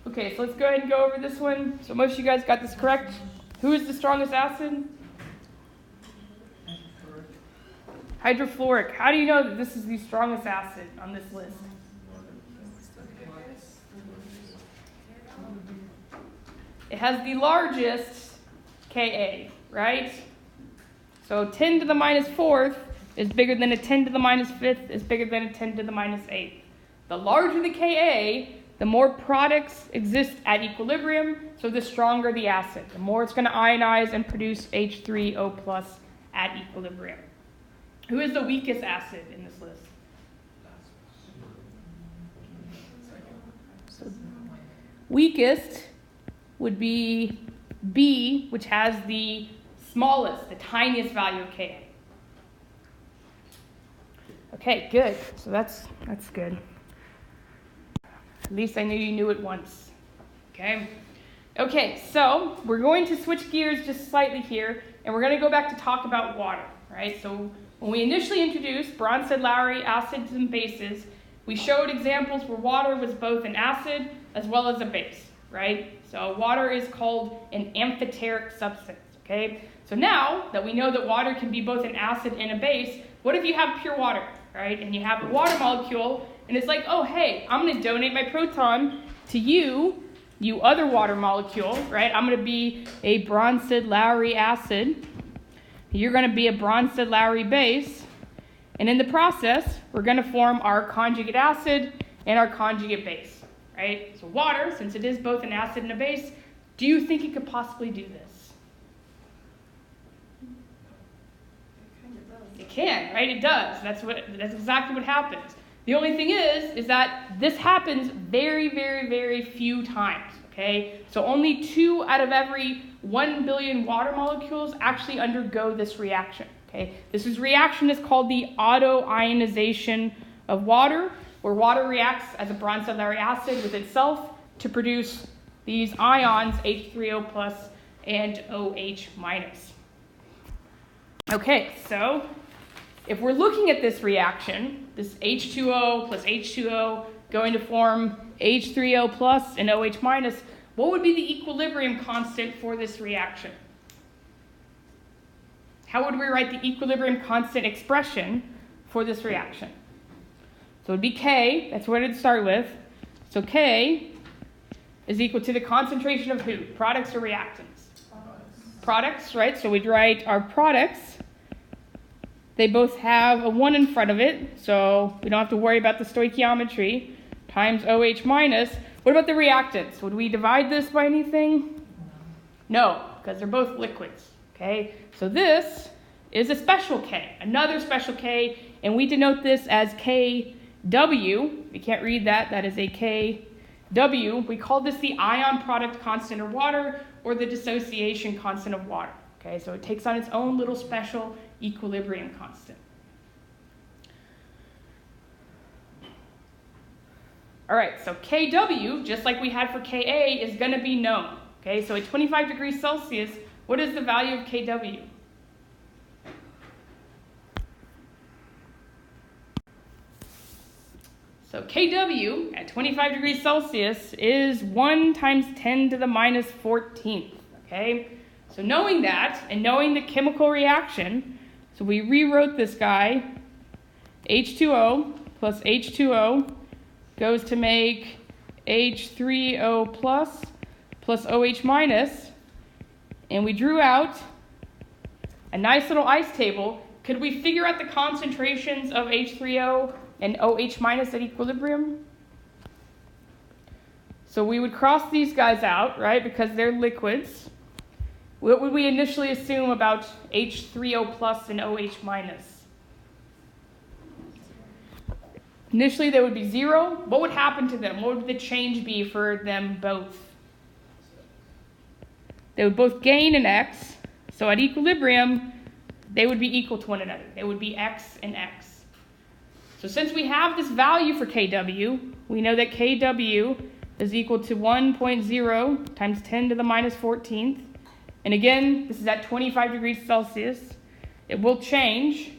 Okay, so let's go ahead and go over this one. So most of you guys got this correct. Who is the strongest acid? Hydrofluoric. How do you know that this is the strongest acid on this list? It has the largest Ka, right? So 10 to the minus 4th is bigger than a 10 to the minus 5th is bigger than a 10 to the minus 8th. The larger the Ka, the more products exist at equilibrium, so the stronger the acid. The more it's going to ionize and produce H3O plus at equilibrium. Who is the weakest acid in this list? So weakest would be B, which has the smallest, the tiniest value of Ka. Okay, good. So that's good. At least I knew you knew it once. Okay, so we're going to switch gears just slightly here, and we're going to go back to talk about water, right? So when we initially introduced Bronsted-Lowry acids and bases, we showed examples where water was both an acid as well as a base, right? So water is called an amphoteric substance, okay? So now that we know that water can be both an acid and a base, what if you have pure water, right? And you have a water molecule, and it's like, oh, hey, I'm going to donate my proton to you other water molecule, right? I'm going to be a Bronsted-Lowry acid. You're going to be a Bronsted-Lowry base. And in the process, we're going to form our conjugate acid and our conjugate base, right? So water, since it is both an acid and a base, do you think it could possibly do this? It can, right? It does. That's exactly what happens. The only thing is that this happens very, very, very few times, okay? So only 2 out of every 1 billion water molecules actually undergo this reaction, okay? This reaction is called the autoionization of water, where water reacts as a Bronsted-Lowry acid with itself to produce these ions, H3O plus and OH minus. Okay, so if we're looking at this reaction, this H2O plus H2O going to form H3O plus and OH minus, what would be the equilibrium constant for this reaction? How would we write the equilibrium constant expression for this reaction? So it would be K, that's what it'd start with. So K is equal to the concentration of who? Products or reactants? Products, right? So we'd write our products. They both have a 1 in front of it, so we don't have to worry about the stoichiometry, times OH minus. What about the reactants? Would we divide this by anything? No, because they're both liquids, okay? So this is a special K, another special K, and we denote this as KW. We can't read that. That is a KW. We call this the ion product constant of water or the dissociation constant of water, okay? So it takes on its own little special equilibrium constant. All right, so Kw, just like we had for Ka, is going to be known. Okay, so at 25 degrees Celsius, what is the value of Kw? So Kw at 25 degrees Celsius is 1 times 10 to the minus 14th. Okay, so knowing that and knowing the chemical reaction, so we rewrote this guy, H2O plus H2O goes to make H3O plus OH minus, and we drew out a nice little ice table. Could we figure out the concentrations of H3O and OH minus at equilibrium? So we would cross these guys out, right, because they're liquids. What would we initially assume about H3O plus and OH minus? Initially, they would be 0. What would happen to them? What would the change be for them both? They would both gain an X. So at equilibrium, they would be equal to one another. They would be X and X. So since we have this value for Kw, we know that Kw is equal to 1.0 times 10 to the minus 14th. And again, this is at 25 degrees Celsius. It will change.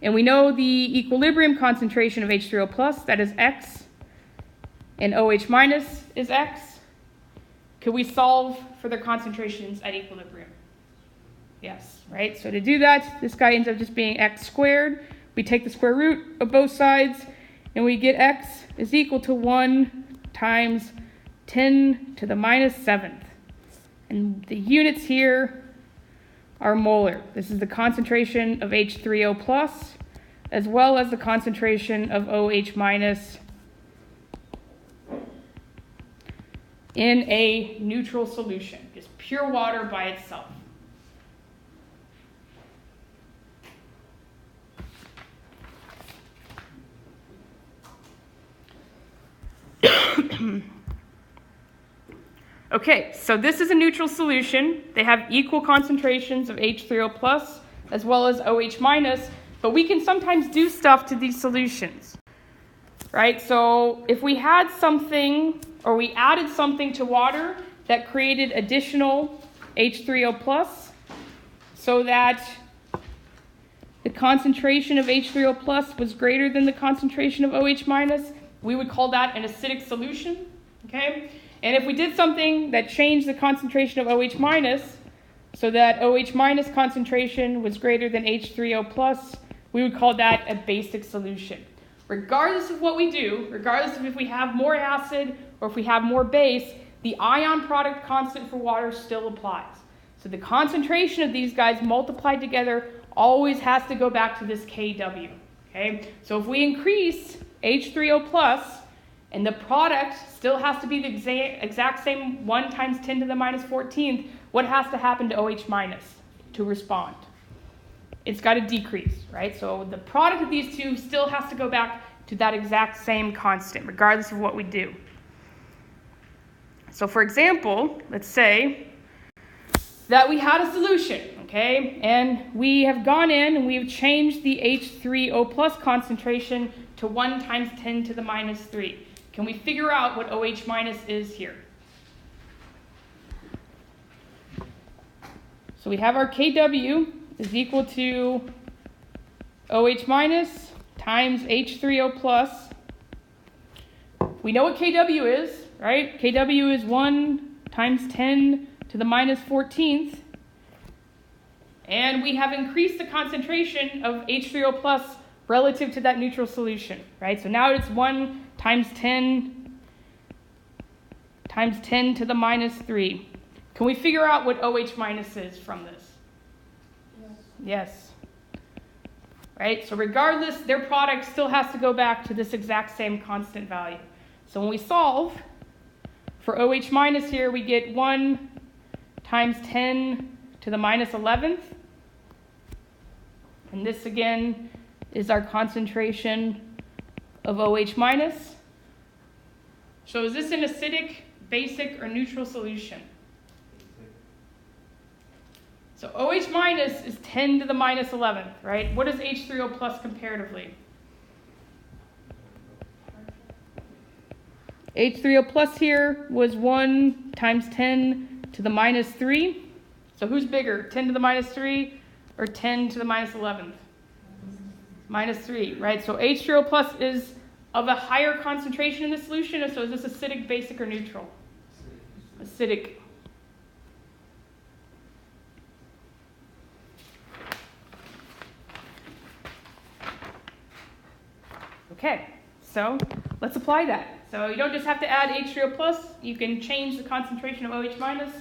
And we know the equilibrium concentration of H3O plus, that is X, and OH minus is X. Could we solve for their concentrations at equilibrium? Yes, right? So to do that, this guy ends up just being X squared. We take the square root of both sides, and we get X is equal to 1 times 10 to the minus 7th. And the units here are molar. This is the concentration of H3O plus, as well as the concentration of OH minus in a neutral solution, just pure water by itself. Okay, so this is a neutral solution. They have equal concentrations of H3O plus as well as OH minus, but we can sometimes do stuff to these solutions, right? So if we had something or we added something to water that created additional H3O plus so that the concentration of H3O plus was greater than the concentration of OH minus, we would call that an acidic solution, okay? And if we did something that changed the concentration of OH minus so that OH minus concentration was greater than H3O plus, we would call that a basic solution. Regardless of what we do, regardless of if we have more acid or if we have more base, the ion product constant for water still applies. So the concentration of these guys multiplied together always has to go back to this Kw. Okay? So if we increase H3O plus, and the product still has to be the exact same 1 times 10 to the minus 14th, what has to happen to OH minus to respond? It's got to decrease, right? So the product of these two still has to go back to that exact same constant, regardless of what we do. So for example, let's say that we had a solution, okay? And we have gone in and we've changed the H3O plus concentration to 1 times 10 to the minus 3. Can we figure out what OH minus is here? So we have our Kw is equal to OH minus times H3O plus. We know what Kw is, right? Kw is 1 times 10 to the minus 14th. And we have increased the concentration of H3O plus relative to that neutral solution, right? So now it's 1 times 10 to the minus 3. Can we figure out what OH minus is from this? Yes. Right? So regardless, their product still has to go back to this exact same constant value. So when we solve for OH minus here, we get 1 times 10 to the minus 11th. And this again is our concentration of OH minus. So is this an acidic, basic, or neutral solution? So OH minus is 10 to the minus 11th, right? What is H3O plus comparatively? H3O plus here was 1 times 10 to the minus 3. So who's bigger, 10 to the minus 3 or 10 to the minus 11th? Minus 3, right? So H3O plus is of a higher concentration in the solution. So is this acidic, basic, or neutral? Acidic. Okay, so let's apply that. So you don't just have to add H3O plus, you can change the concentration of OH minus.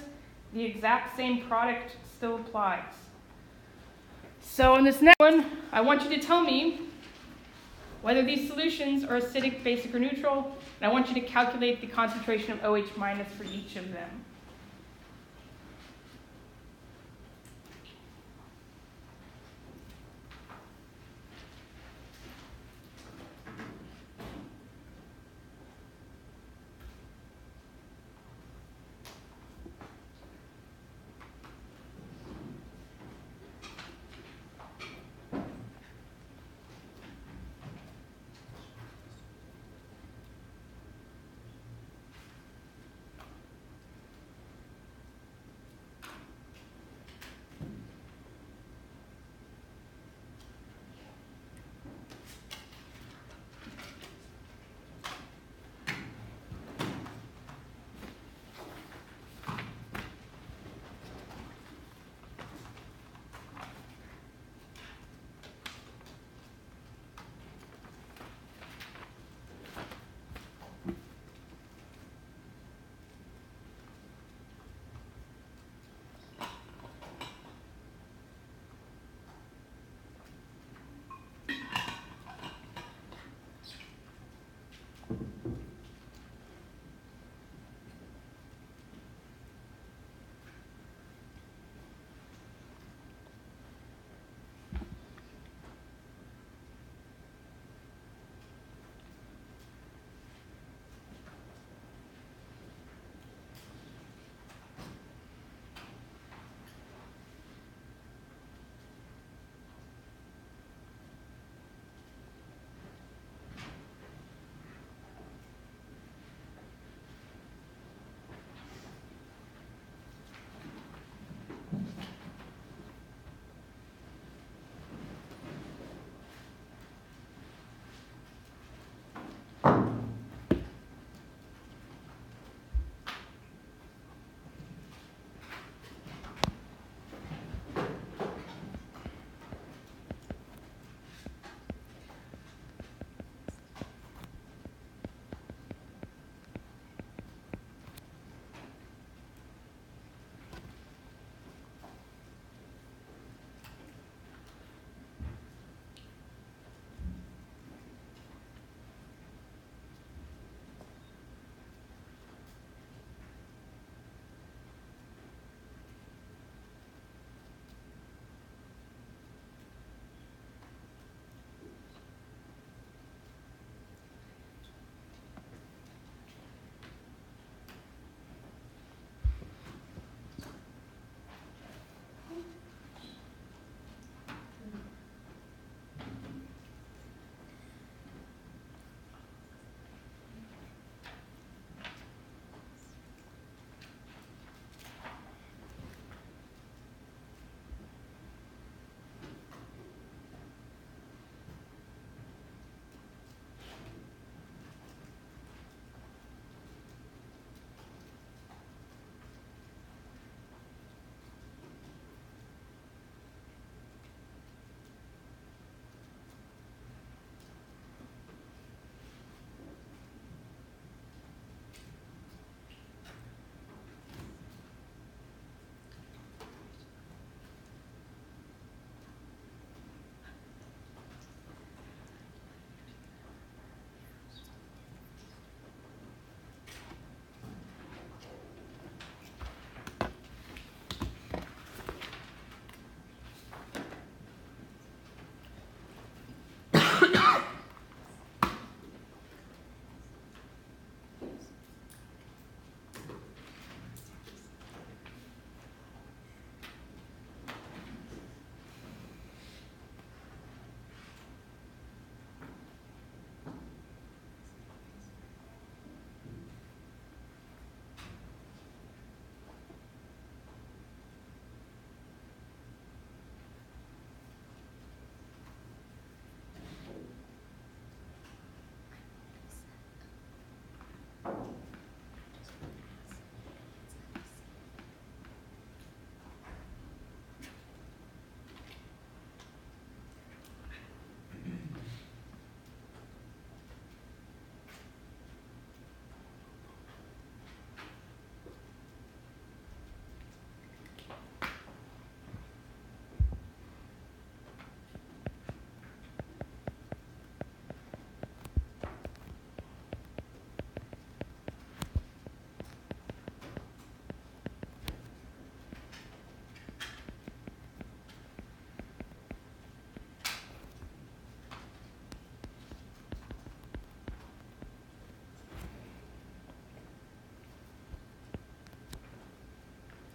The exact same product still applies. So in this next one, I want you to tell me whether these solutions are acidic, basic, or neutral, and I want you to calculate the concentration of OH minus for each of them.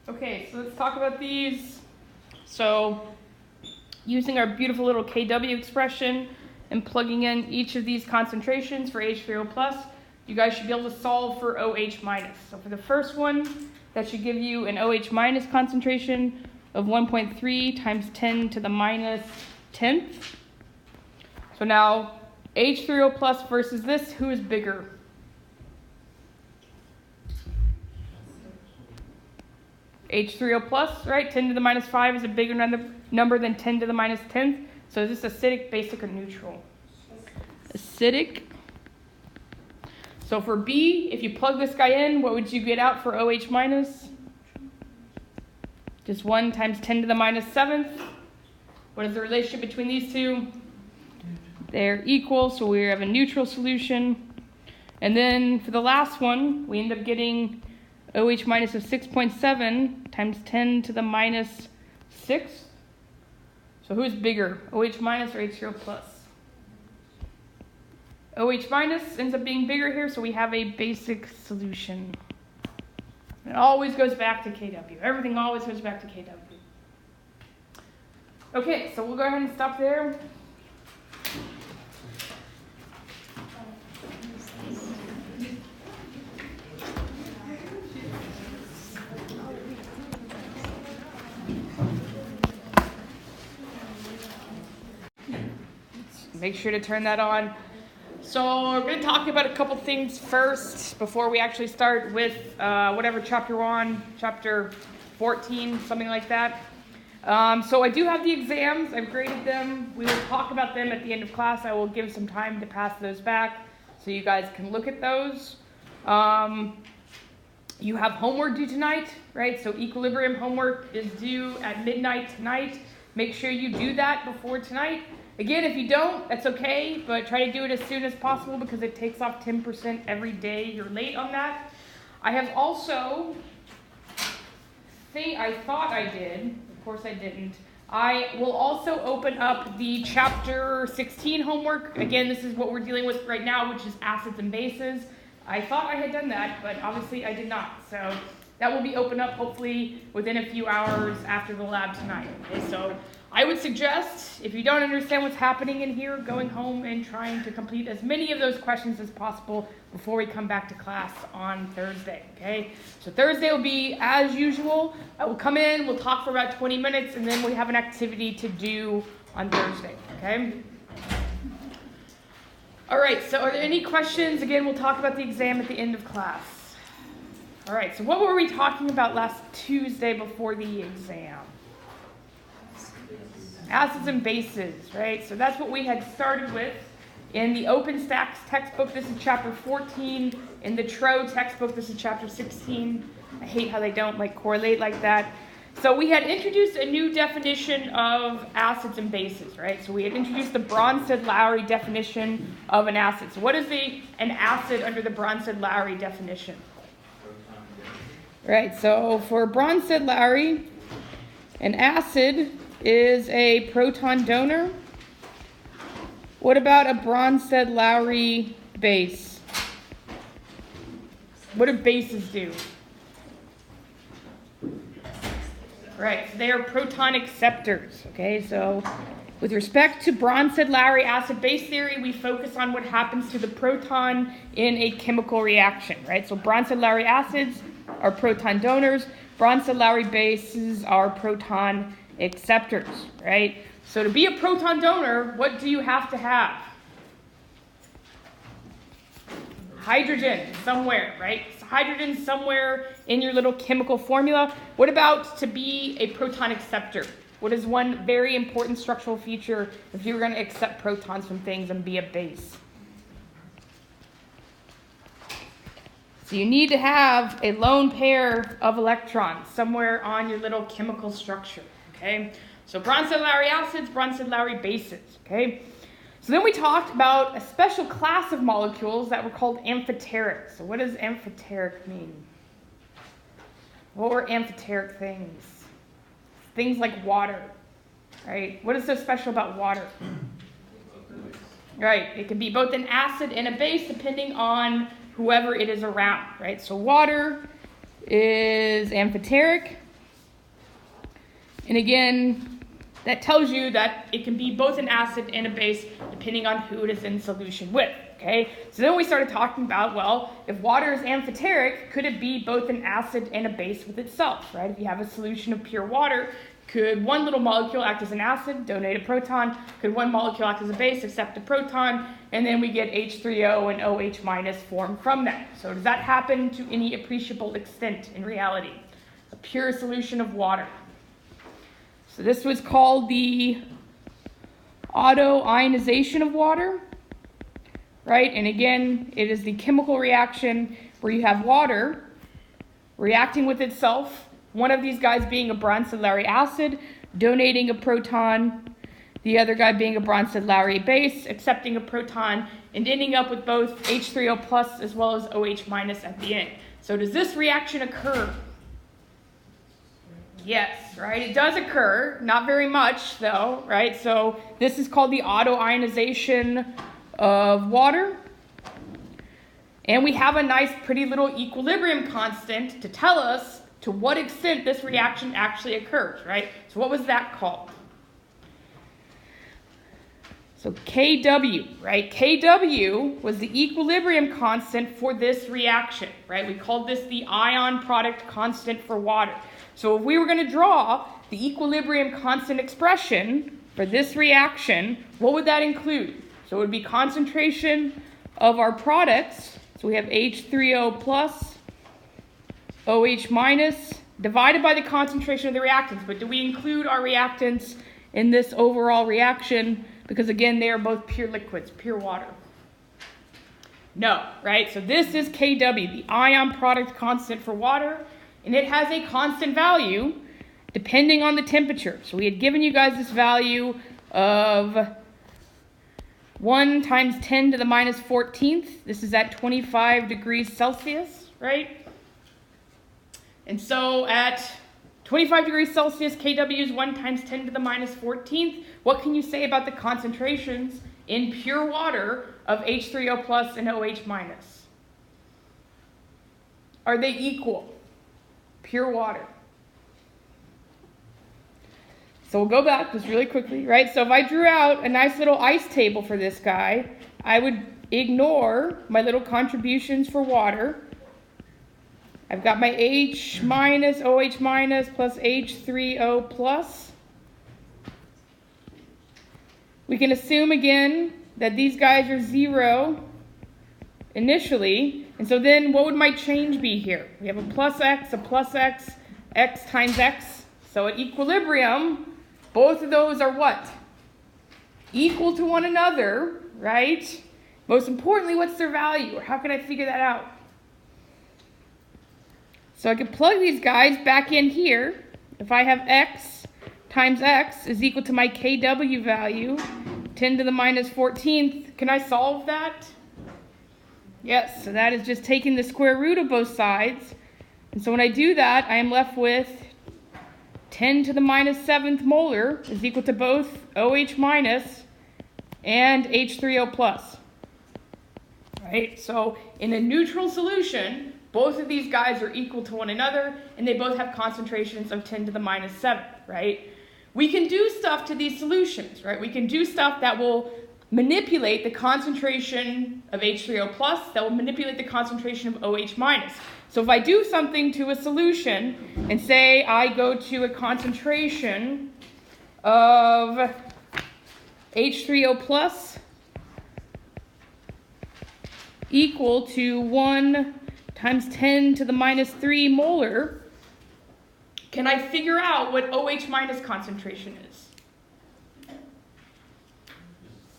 Okay, so let's talk about these. So using our beautiful little KW expression and plugging in each of these concentrations for H3O+, you guys should be able to solve for OH-. So for the first one, that should give you an OH- concentration of 1.3 times 10 to the minus 10th. So now H3O+ versus this, who is bigger? H3O+, right? 10 to the minus 5 is a bigger number than 10 to the minus 10th. So is this acidic, basic, or neutral? Acidic. So for B, if you plug this guy in, what would you get out for OH-? Just 1 times 10 to the minus 7th. What is the relationship between these two? They're equal, so we have a neutral solution. And then for the last one, we end up getting OH- of 6.7 times 10 to the minus 6. So who's bigger, OH- or H3O+? OH- ends up being bigger here, so we have a basic solution. It always goes back to KW. Everything always goes back to KW. Okay, so we'll go ahead and stop there. Make sure to turn that on. So we're going to talk about a couple things first before we actually start with whatever chapter we're on, chapter 14, something like that. So I do have the exams. I've graded them. We will talk about them at the end of class. I will give some time to pass those back so you guys can look at those. You have homework due tonight, right? So equilibrium homework is due at midnight tonight. Make sure you do that before tonight. Again, if you don't, that's okay, but try to do it as soon as possible because it takes off 10% every day you're late on that. I have also, I thought I did, of course I didn't. I will also open up the chapter 16 homework. Again, this is what we're dealing with right now, which is acids and bases. I thought I had done that, but obviously I did not. So that will be opened up hopefully within a few hours after the lab tonight. Okay, so I would suggest, if you don't understand what's happening in here, going home and trying to complete as many of those questions as possible before we come back to class on Thursday, okay? So Thursday will be as usual. I will come in, we'll talk for about 20 minutes, and then we have an activity to do on Thursday, okay? All right, so are there any questions? Again, we'll talk about the exam at the end of class. All right, so what were we talking about last Tuesday before the exam? Acids and bases, right? So that's what we had started with in the OpenStax textbook. This is chapter 14. In the Tro textbook, this is chapter 16. I hate how they don't correlate like that. So we had introduced a new definition of acids and bases, right? So we had introduced the Bronsted-Lowry definition of an acid. So what is an acid under the Bronsted-Lowry definition? Right, so for Bronsted-Lowry, an acid is a proton donor. What about a Bronsted-Lowry base? What do bases do? Right, so they are proton acceptors. Okay, so with respect to Bronsted-Lowry acid-base theory, we focus on what happens to the proton in a chemical reaction, right? So Bronsted-Lowry acids are proton donors. Bronsted-Lowry bases are proton acceptors, right? So to be a proton donor, what do you have to have? Hydrogen somewhere, right? So hydrogen somewhere in your little chemical formula. What about to be a proton acceptor? What is one very important structural feature if you're going to accept protons from things and be a base? So you need to have a lone pair of electrons somewhere on your little chemical structure. Okay, so Bronsted-Lowry acids, Bronsted-Lowry bases, okay? So then we talked about a special class of molecules that were called amphoteric. So what does amphoteric mean? What were amphoteric things? Things like water, right? What is so special about water? Right, it can be both an acid and a base depending on whoever it is around, right? So water is amphoteric. And again, that tells you that it can be both an acid and a base depending on who it is in solution with. Okay, so then we started talking about, well, if water is amphoteric, could it be both an acid and a base with itself, right? If you have a solution of pure water, could one little molecule act as an acid, donate a proton? Could one molecule act as a base, accept a proton? And then we get H3O and OH minus formed from that. So does that happen to any appreciable extent in reality? A pure solution of water. So this was called the autoionization of water. Right, and again, it is the chemical reaction where you have water reacting with itself, one of these guys being a Bronsted-Lowry acid, donating a proton, the other guy being a Bronsted-Lowry base, accepting a proton, and ending up with both H3O plus as well as OH minus at the end. So does this reaction occur? Yes, right, it does occur, not very much though, right? So this is called the autoionization of water, and we have a nice pretty little equilibrium constant to tell us to what extent this reaction actually occurs, right? So what was that called? So Kw, right? Kw was the equilibrium constant for this reaction, right? We called this the ion product constant for water. So if we were going to draw the equilibrium constant expression for this reaction, what would that include? So it would be concentration of our products. So we have H3O plus, OH minus, divided by the concentration of the reactants. But do we include our reactants in this overall reaction? Because again, they are both pure liquids, pure water. No, right? So this is Kw, the ion product constant for water. And it has a constant value depending on the temperature. So we had given you guys this value of 1 times 10 to the minus 14th. This is at 25 degrees Celsius, right? And so at 25 degrees Celsius, Kw is 1 times 10 to the minus 14th. What can you say about the concentrations in pure water of H3O plus and OH minus? Are they equal? Pure water. So we'll go back just really quickly, right? So if I drew out a nice little ice table for this guy, I would ignore my little contributions for water. I've got my H minus, OH minus, plus H3O plus. We can assume again that these guys are 0 initially. And so then what would my change be here? We have a plus X, X times X. So at equilibrium, both of those are what? Equal to one another, right? Most importantly, what's their value? Or how can I figure that out? So I can plug these guys back in here. If I have X times X is equal to my Kw value, 10 to the minus 14th, can I solve that? Yes, so that is just taking the square root of both sides. And so when I do that, I am left with 10 to the minus 7th molar is equal to both OH minus and H3O plus. Right? So in a neutral solution, both of these guys are equal to one another, and they both have concentrations of 10 to the minus 7, right? We can do stuff to these solutions, right? We can do stuff that will manipulate the concentration of H3O plus, that will manipulate the concentration of OH minus. So if I do something to a solution and say I go to a concentration of H3O plus equal to 1 times 10 to the minus 3 molar, can I figure out what OH minus concentration is?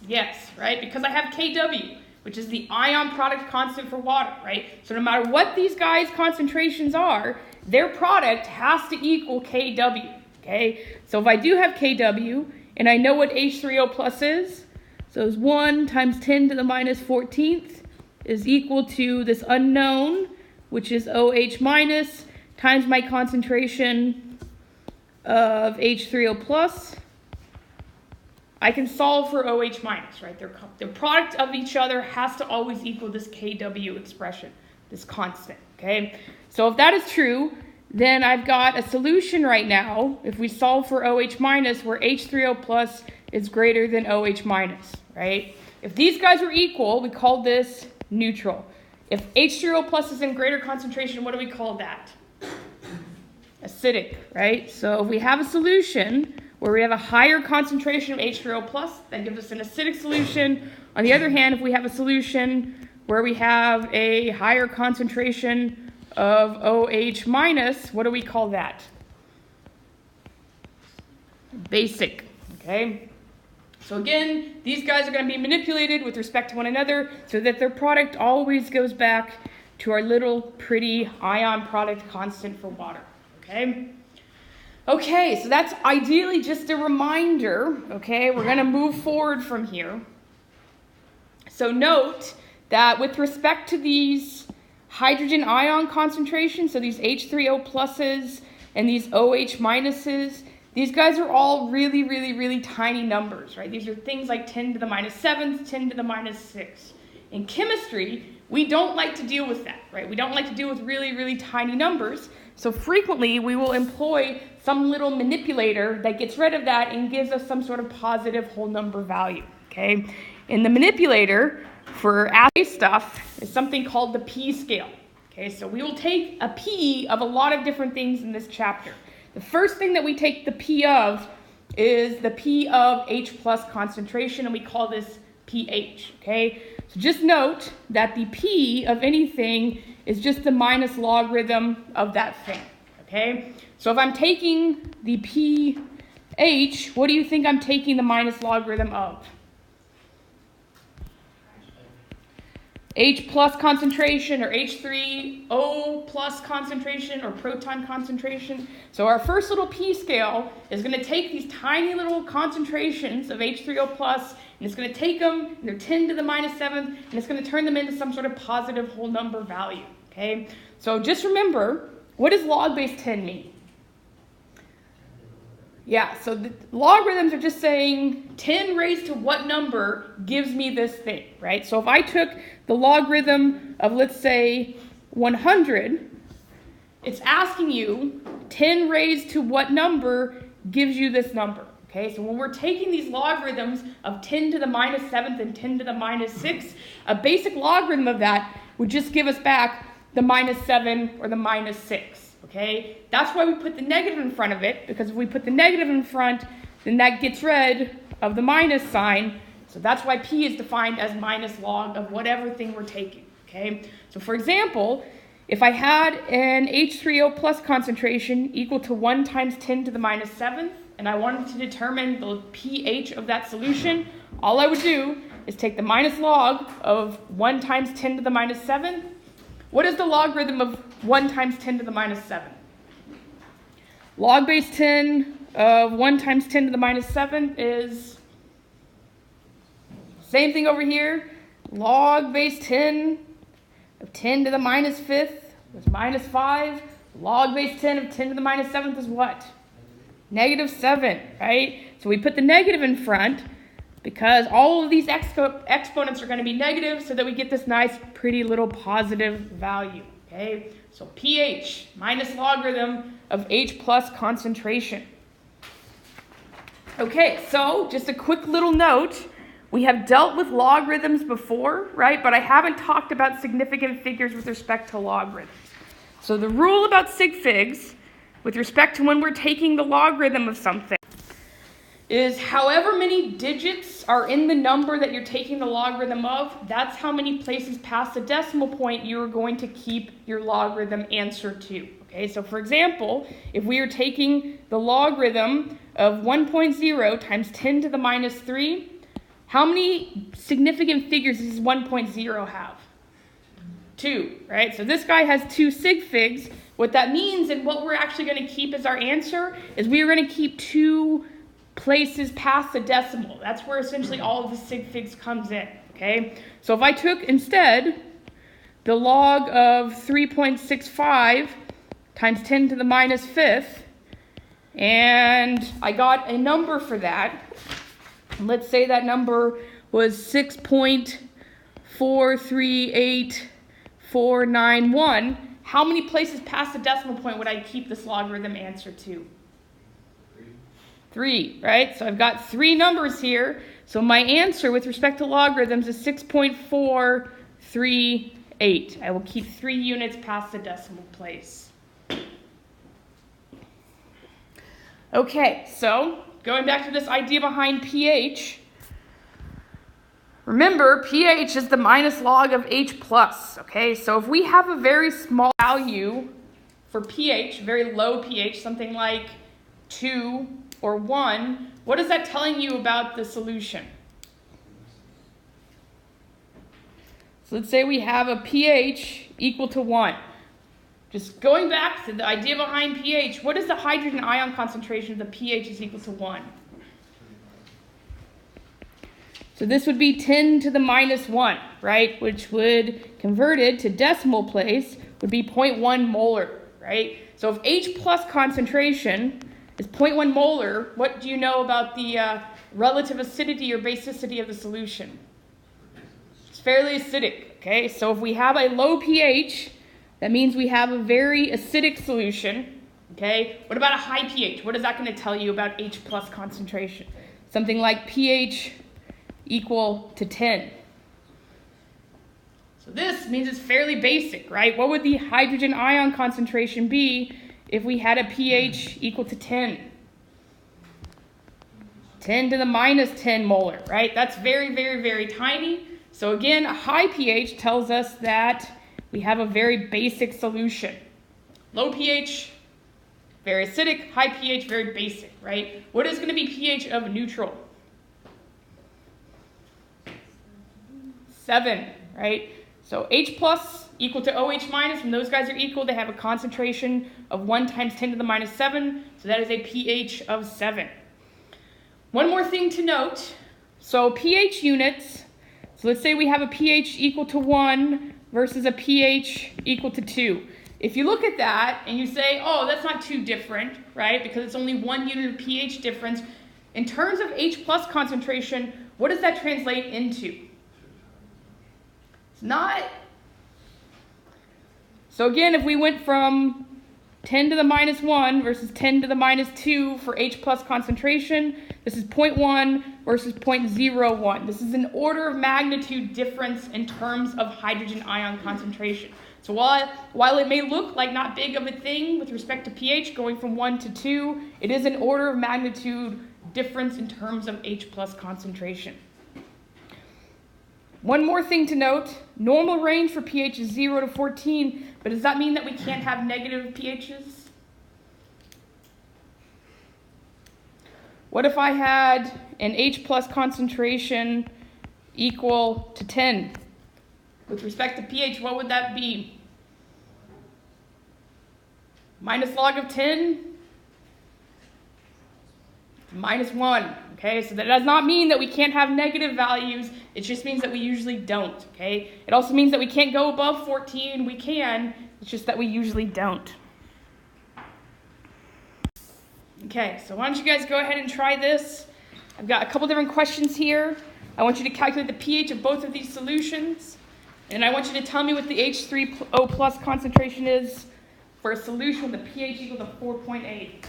Yes, right? Because I have Kw, which is the ion product constant for water, right? So no matter what these guys' concentrations are, their product has to equal Kw, okay? So if I do have Kw, and I know what H3O plus is, so it's 1 times 10 to the minus 14th is equal to this unknown, which is OH minus, times my concentration of H3O plus. I can solve for OH minus, right? The product of each other has to always equal this Kw expression, this constant, okay? So if that is true, then I've got a solution right now, if we solve for OH minus, where H3O plus is greater than OH minus, right? If these guys are equal, we call this neutral. If H3O plus is in greater concentration, what do we call that? Acidic, right? So if we have a solution where we have a higher concentration of H3O plus, that gives us an acidic solution. On the other hand, if we have a solution where we have a higher concentration of OH minus, what do we call that? Basic, okay? So again, these guys are going to be manipulated with respect to one another so that their product always goes back to our little pretty ion product constant for water, okay? Okay, so that's ideally just a reminder, okay? We're going to move forward from here. So note that with respect to these hydrogen ion concentrations, so these H3O pluses and these OH minuses, these guys are all really, really, really tiny numbers, right? These are things like 10 to the minus 7th, 10 to the minus 6. In chemistry, we don't like to deal with that, right? We don't like to deal with really, really tiny numbers. So frequently, we will employ some little manipulator that gets rid of that and gives us some sort of positive whole number value, okay? And the manipulator for assay stuff is something called the P scale, okay? So we will take a P of a lot of different things in this chapter. The first thing that we take the P of is the P of H plus concentration, and we call this pH, okay? So just note that the P of anything is just the minus logarithm of that thing, okay? So if I'm taking the pH, what do you think I'm taking the minus logarithm of? H plus concentration, or H3O plus concentration, or proton concentration. So our first little P scale is going to take these tiny little concentrations of H3O plus, and it's going to take them, and they're 10 to the minus 7th, and it's going to turn them into some sort of positive whole number value, okay? So just remember, what does log base 10 mean? Yeah, so the logarithms are just saying 10 raised to what number gives me this thing, right? So if I took the logarithm of, let's say, 100, it's asking you 10 raised to what number gives you this number, okay? So when we're taking these logarithms of 10 to the minus 7th and 10 to the minus 6th, a basic logarithm of that would just give us back the minus 7 or the minus 6. Okay, that's why we put the negative in front of it, because if we put the negative in front, then that gets rid of the minus sign. So that's why P is defined as minus log of whatever thing we're taking. Okay, so for example, if I had an H3O plus concentration equal to 1 times 10 to the minus 7th, and I wanted to determine the pH of that solution, all I would do is take the minus log of 1 times 10 to the minus 7th. What is the logarithm of 1 times 10 to the minus 7? Log base 10 of 1 times 10 to the minus 7 is same thing over here. Log base 10 of 10 to the minus 5th is minus 5. Log base 10 of 10 to the minus 7th is what? Negative 7, right? So we put the negative in front because all of these exponents are going to be negative so that we get this nice, pretty little positive value, okay? So pH, minus logarithm of H plus concentration. Okay, so just a quick little note. We have dealt with logarithms before, right? But I haven't talked about significant figures with respect to logarithms. So the rule about sig figs, with respect to when we're taking the logarithm of something, is however many digits are in the number that you're taking the logarithm of, that's how many places past the decimal point you're going to keep your logarithm answer to. Okay, so for example, if we are taking the logarithm of 1.0 times 10 to the minus 3, how many significant figures does 1.0 have? 2, right? So this guy has 2 sig figs. What that means, and what we're actually going to keep as our answer, is we are going to keep 2 places past the decimal. That's where essentially all of the sig figs comes in, okay? So if I took instead the log of 3.65 times 10 to the minus 5th, and I got a number for that, let's say that number was 6.438491, how many places past the decimal point would I keep this logarithm answer to? 3, right? So I've got 3 numbers here. So my answer with respect to logarithms is 6.438. I will keep 3 units past the decimal place. Okay, so going back to this idea behind pH, remember pH is the minus log of H plus, okay? So if we have a very small value for pH, very low pH, something like 2 or 1, what is that telling you about the solution? So let's say we have a pH equal to 1. Just going back to the idea behind pH, what is the hydrogen ion concentration if the pH is equal to 1? So this would be 10 to the minus 1, right? Which would, converted to decimal place, would be 0.1 molar, right? So if H plus concentration is 0.1 molar, what do you know about the relative acidity or basicity of the solution? It's fairly acidic, okay? So if we have a low pH, that means we have a very acidic solution, okay? What about a high pH? What is that going to tell you about H plus concentration? Something like pH equal to 10. So this means it's fairly basic, right? What would the hydrogen ion concentration be if we had a pH equal to 10? 10 to the minus 10 molar, right? That's very, very, very tiny. So again, a high pH tells us that we have a very basic solution. Low pH, very acidic. High pH, very basic, right? What is going to be pH of neutral? 7, right? So H plus equal to OH minus. When those guys are equal, they have a concentration of 1 times 10 to the minus 7. So that is a pH of 7. One more thing to note. So pH units. So let's say we have a pH equal to 1 versus a pH equal to 2. If you look at that and you say, oh, that's not too different, right? Because it's only 1 unit of pH difference. In terms of H plus concentration, what does that translate into? It's not. So again, if we went from 10 to the minus 1 versus 10 to the minus 2 for H plus concentration, this is 0.1 versus 0.01. This is an order of magnitude difference in terms of hydrogen ion concentration. So while it may look like not big of a thing with respect to pH going from 1 to 2, it is an order of magnitude difference in terms of H plus concentration. One more thing to note, normal range for pH is 0 to 14, but does that mean that we can't have negative pHs? What if I had an H plus concentration equal to 10? With respect to pH, what would that be? Minus log of 10? Minus 1, okay? So that does not mean that we can't have negative values. It just means that we usually don't, okay? It also means that we can't go above 14. We can. It's just that we usually don't. Okay, so why don't you guys go ahead and try this. I've got a couple different questions here. I want you to calculate the pH of both of these solutions. And I want you to tell me what the H3O plus concentration is for a solution with a pH equal to 4.8.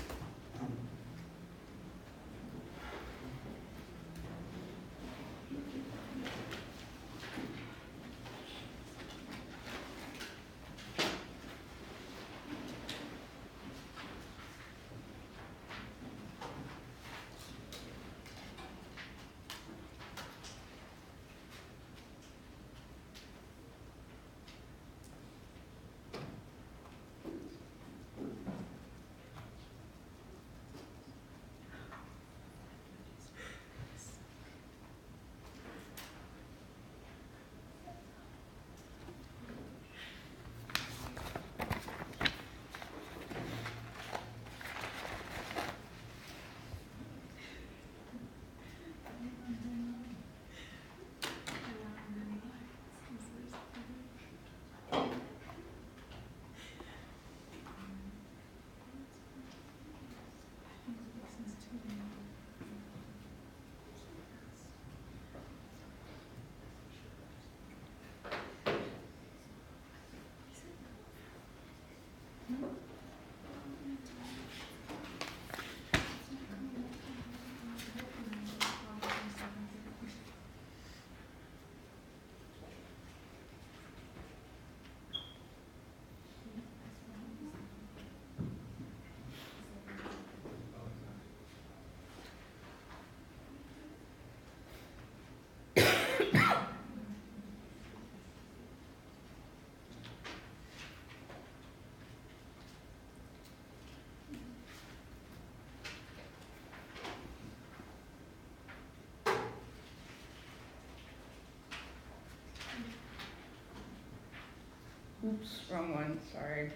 Oops, wrong one, sorry.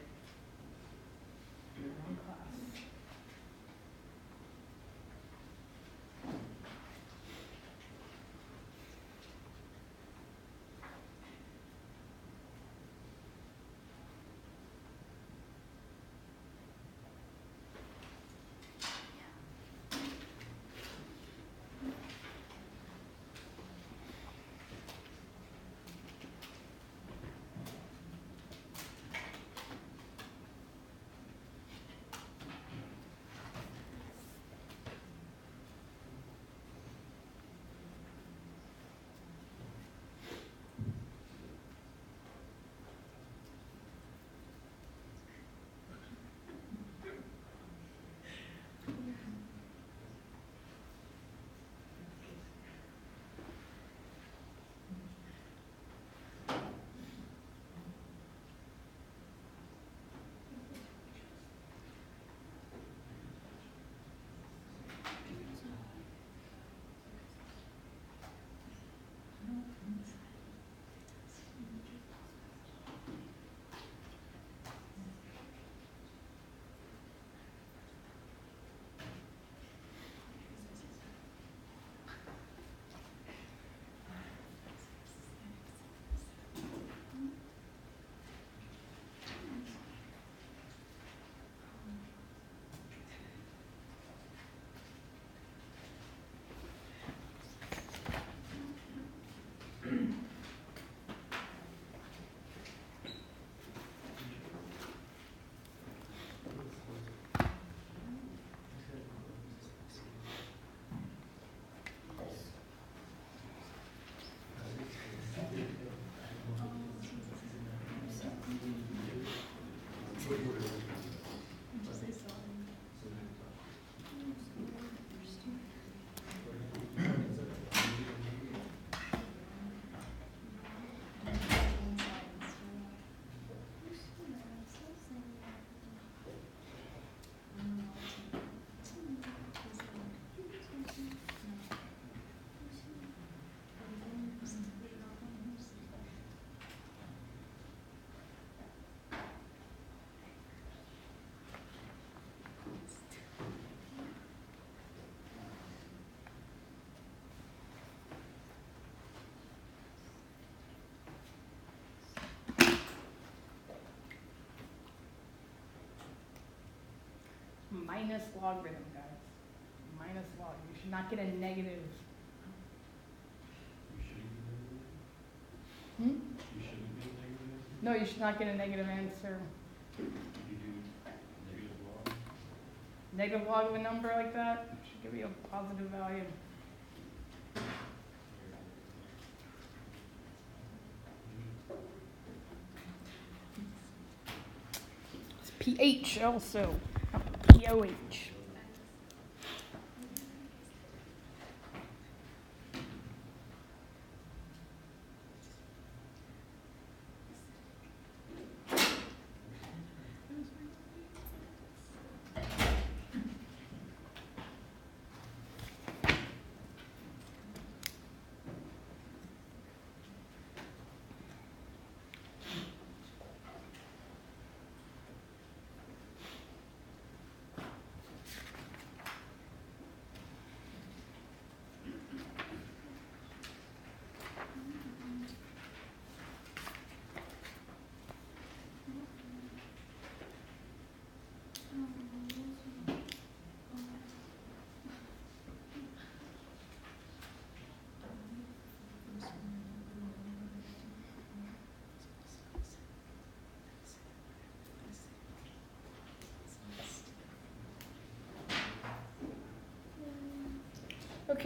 Wrong class. Minus logarithm, guys. Minus log. You should not get a negative. Hmm? You shouldn't be negative. No, you should not get a negative answer. You do negative log. Negative log of a number like that should give you a positive value. It's pH also, not POH.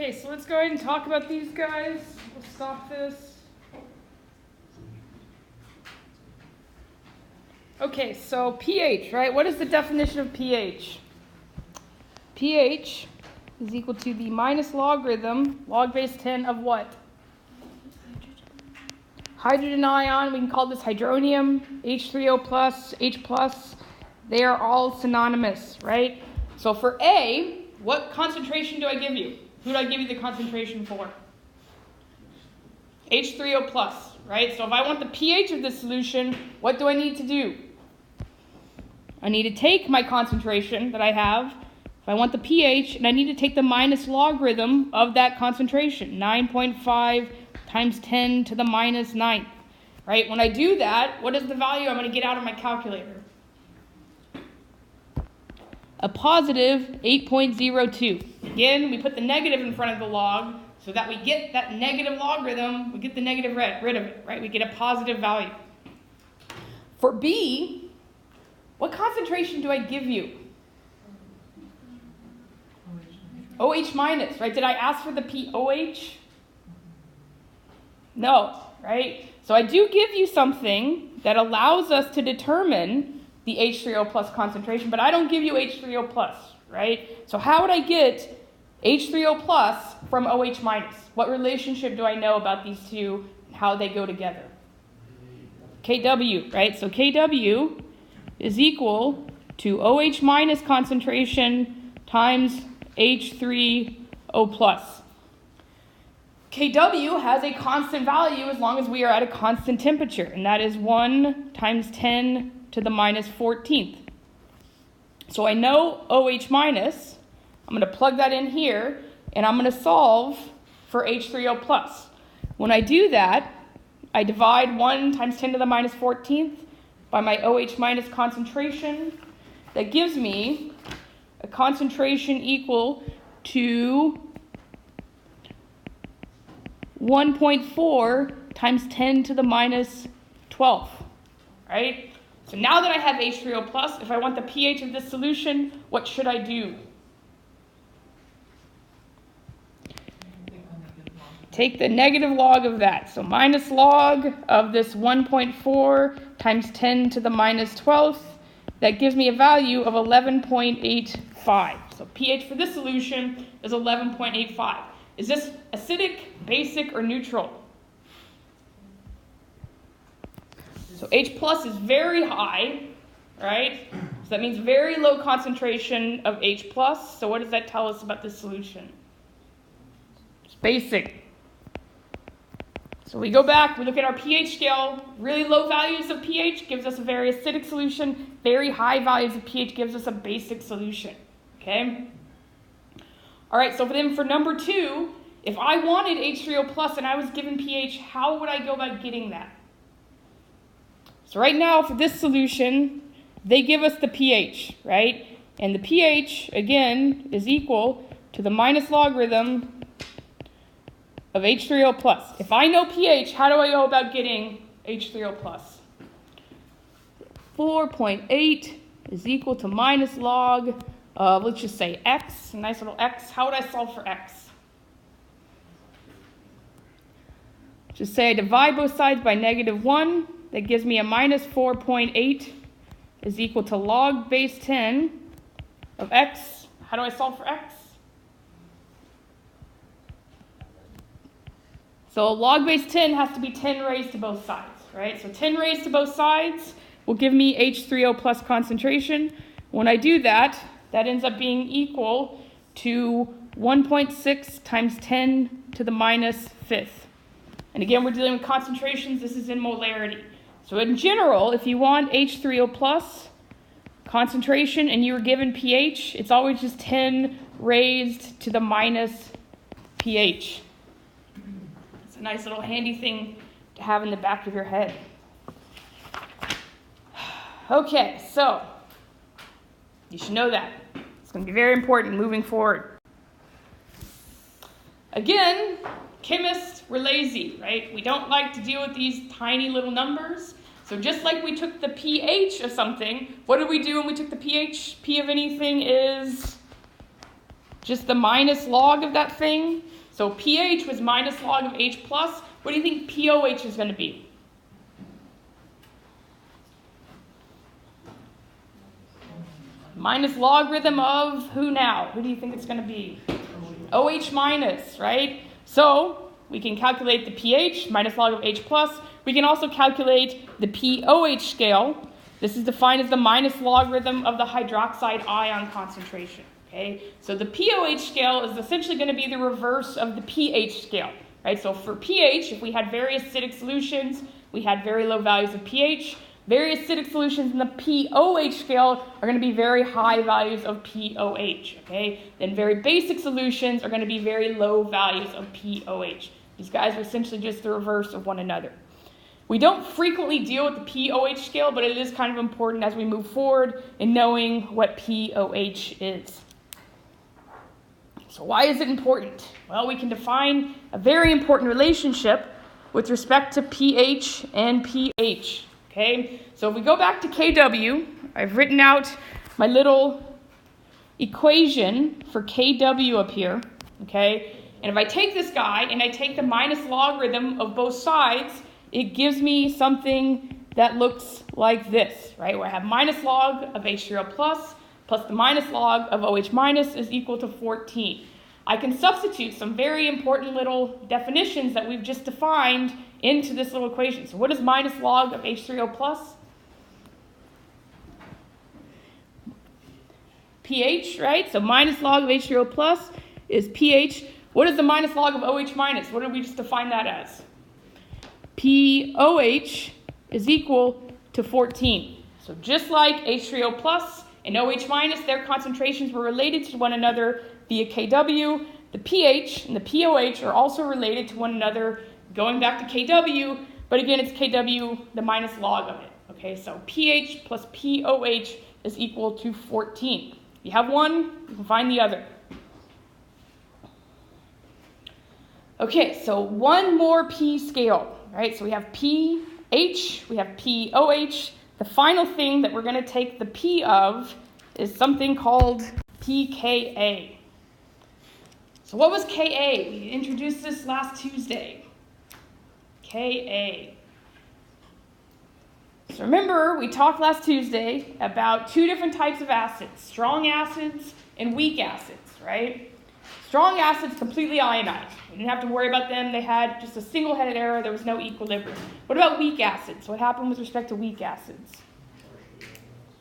Okay, so let's go ahead and talk about these guys. We'll stop this. Okay, so pH, right? What is the definition of pH? pH is equal to the minus logarithm, log base 10 of what? Hydrogen ion, we can call this hydronium, H3O plus, H plus. They are all synonymous, right? So for A, what concentration do I give you? Who do I give you the concentration for? H3O plus, right? So if I want the pH of this solution, what do I need to do? I need to take my concentration that I have, if I want the pH, and I need to take the minus logarithm of that concentration, 9.5 times 10 to the minus 9th, right? When I do that, what is the value I'm going to get out of my calculator? A positive 8.02. Again, we put the negative in front of the log so that we get that negative logarithm, we get the negative rid of it, right? We get a positive value. For B, what concentration do I give you? OH minus, right? Did I ask for the POH? No, right? So I do give you something that allows us to determine the H3O plus concentration, but I don't give you H3O plus, right? So how would I get H3O plus from OH minus? What relationship do I know about these two and how they go together? KW, right? So KW is equal to OH minus concentration times H3O plus. KW has a constant value as long as we are at a constant temperature, and that is 1 times 10 to the minus 14th. So I know OH minus. I'm going to plug that in here, and I'm going to solve for H3O plus. When I do that, I divide 1 times 10 to the minus 14th by my OH minus concentration. That gives me a concentration equal to 1.4 times 10 to the minus 12, right? So now that I have H3O plus, if I want the pH of this solution, what should I do? Take the negative log of that. So minus log of this 1.4 times 10 to the minus 12th. That gives me a value of 11.85. So pH for this solution is 11.85. Is this acidic, basic, or neutral? So H plus is very high, right? So that means very low concentration of H plus. So what does that tell us about this solution? It's basic. So we go back, we look at our pH scale. Really low values of pH gives us a very acidic solution. Very high values of pH gives us a basic solution. Okay? All right, so then for number 2, if I wanted H3O plus and I was given pH, how would I go about getting that? So right now for this solution, they give us the pH, right? And the pH, again, is equal to the minus logarithm of H3O plus. If I know pH, how do I go about getting H3O plus? 4.8 is equal to minus log of, let's just say x, a nice little x. How would I solve for x? Just say I divide both sides by -1. That gives me a minus 4.8 is equal to log base 10 of x. How do I solve for x? So log base 10 has to be 10 raised to both sides, right? So 10 raised to both sides will give me H3O plus concentration. When I do that, that ends up being equal to 1.6 times 10 to the minus 5th. And again, we're dealing with concentrations. This is in molarity. So in general, if you want H3O plus concentration and you were given pH, it's always just 10 raised to the minus pH. It's a nice little handy thing to have in the back of your head. Okay, so you should know that. It's going to be very important moving forward. Again, chemists, we're lazy, right? We don't like to deal with these tiny little numbers. So just like we took the pH of something, what did we do when we took the pH? P of anything is just the minus log of that thing. So pH was minus log of H plus. What do you think POH is going to be? Minus logarithm of who now? Who do you think it's going to be? OH minus, right? So we can calculate the pH, minus log of H plus. We can also calculate the POH scale. This is defined as the minus logarithm of the hydroxide ion concentration. Okay? So the POH scale is essentially going to be the reverse of the pH scale. right? So for pH, if we had very acidic solutions, we had very low values of pH. Very acidic solutions in the pOH scale are going to be very high values of pOH, okay? Then very basic solutions are going to be very low values of pOH. These guys are essentially just the reverse of one another. We don't frequently deal with the pOH scale, but it is kind of important as we move forward in knowing what pOH is. So why is it important? Well, we can define a very important relationship with respect to pH and pH. Okay, so if we go back to Kw, I've written out my little equation for Kw up here, okay? And if I take this guy and I take the minus logarithm of both sides, it gives me something that looks like this, right? Where I have minus log of H3O plus the minus log of OH minus is equal to 14. I can substitute some very important little definitions that we've just defined into this little equation. So what is minus log of H3O plus? pH, right? So minus log of H3O plus is pH. What is the minus log of OH minus? What did we just define that as? pOH is equal to 14. So just like H3O plus and OH minus, their concentrations were related to one another via Kw. The pH and the pOH are also related to one another going back to Kw, but again, it's Kw, the minus log of it. Okay, so pH plus pOH is equal to 14. If you have one, you can find the other. Okay, so one more P scale, right? So we have pH, we have pOH. The final thing that we're going to take the P of is something called pKa. So what was Ka? We introduced this last Tuesday. Ka. So remember, we talked last Tuesday about two different types of acids, strong acids and weak acids, right? Strong acids completely ionized. We didn't have to worry about them. They had just a single-headed error. There was no equilibrium. What about weak acids? What happened with respect to weak acids?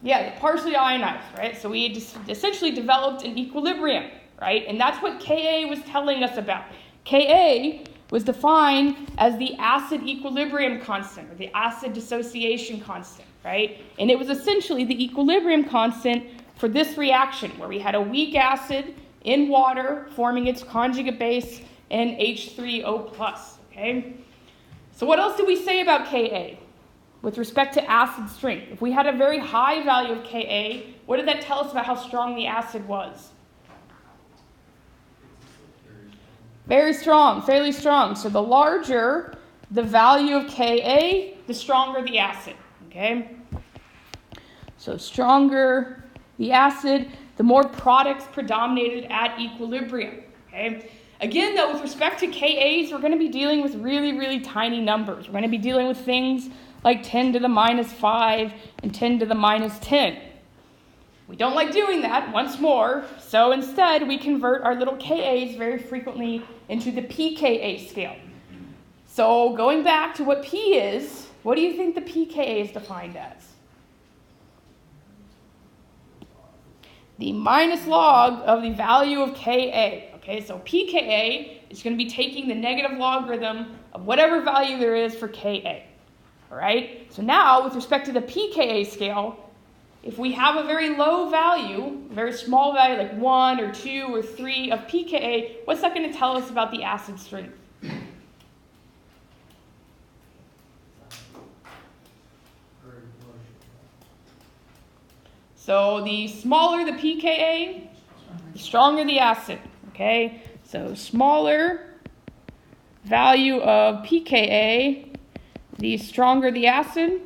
Yeah, they're partially ionized, right? So we just essentially developed an equilibrium, right? And that's what Ka was telling us about. Ka was defined as the acid equilibrium constant, or the acid dissociation constant, right? And it was essentially the equilibrium constant for this reaction, where we had a weak acid in water forming its conjugate base and H3O+, okay? So what else did we say about Ka with respect to acid strength? If we had a very high value of Ka, what did that tell us about how strong the acid was? Very strong, fairly strong. So the larger the value of Ka, the stronger the acid, okay? So stronger the acid, the more products predominated at equilibrium, okay? Again, though, with respect to Kas, we're going to be dealing with really, really tiny numbers. We're going to be dealing with things like 10 to the minus 5 and 10 to the minus 10. We don't like doing that, once more, so instead we convert our little Kas very frequently into the pKa scale. So going back to what P is, what do you think the pKa is defined as? The minus log of the value of Ka. Okay, so pKa is going to be taking the negative logarithm of whatever value there is for Ka. All right, so now with respect to the pKa scale, if we have a very low value, a very small value like 1 or 2 or 3 of pKa, what's that going to tell us about the acid strength? So the smaller the pKa, the stronger the acid, okay? So smaller value of pKa, the stronger the acid.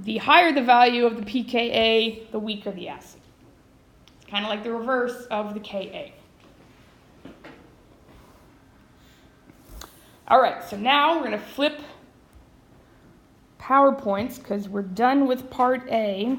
The higher the value of the pKa, the weaker the acid. It's kind of like the reverse of the Ka. All right, so now we're going to flip PowerPoints because we're done with part A.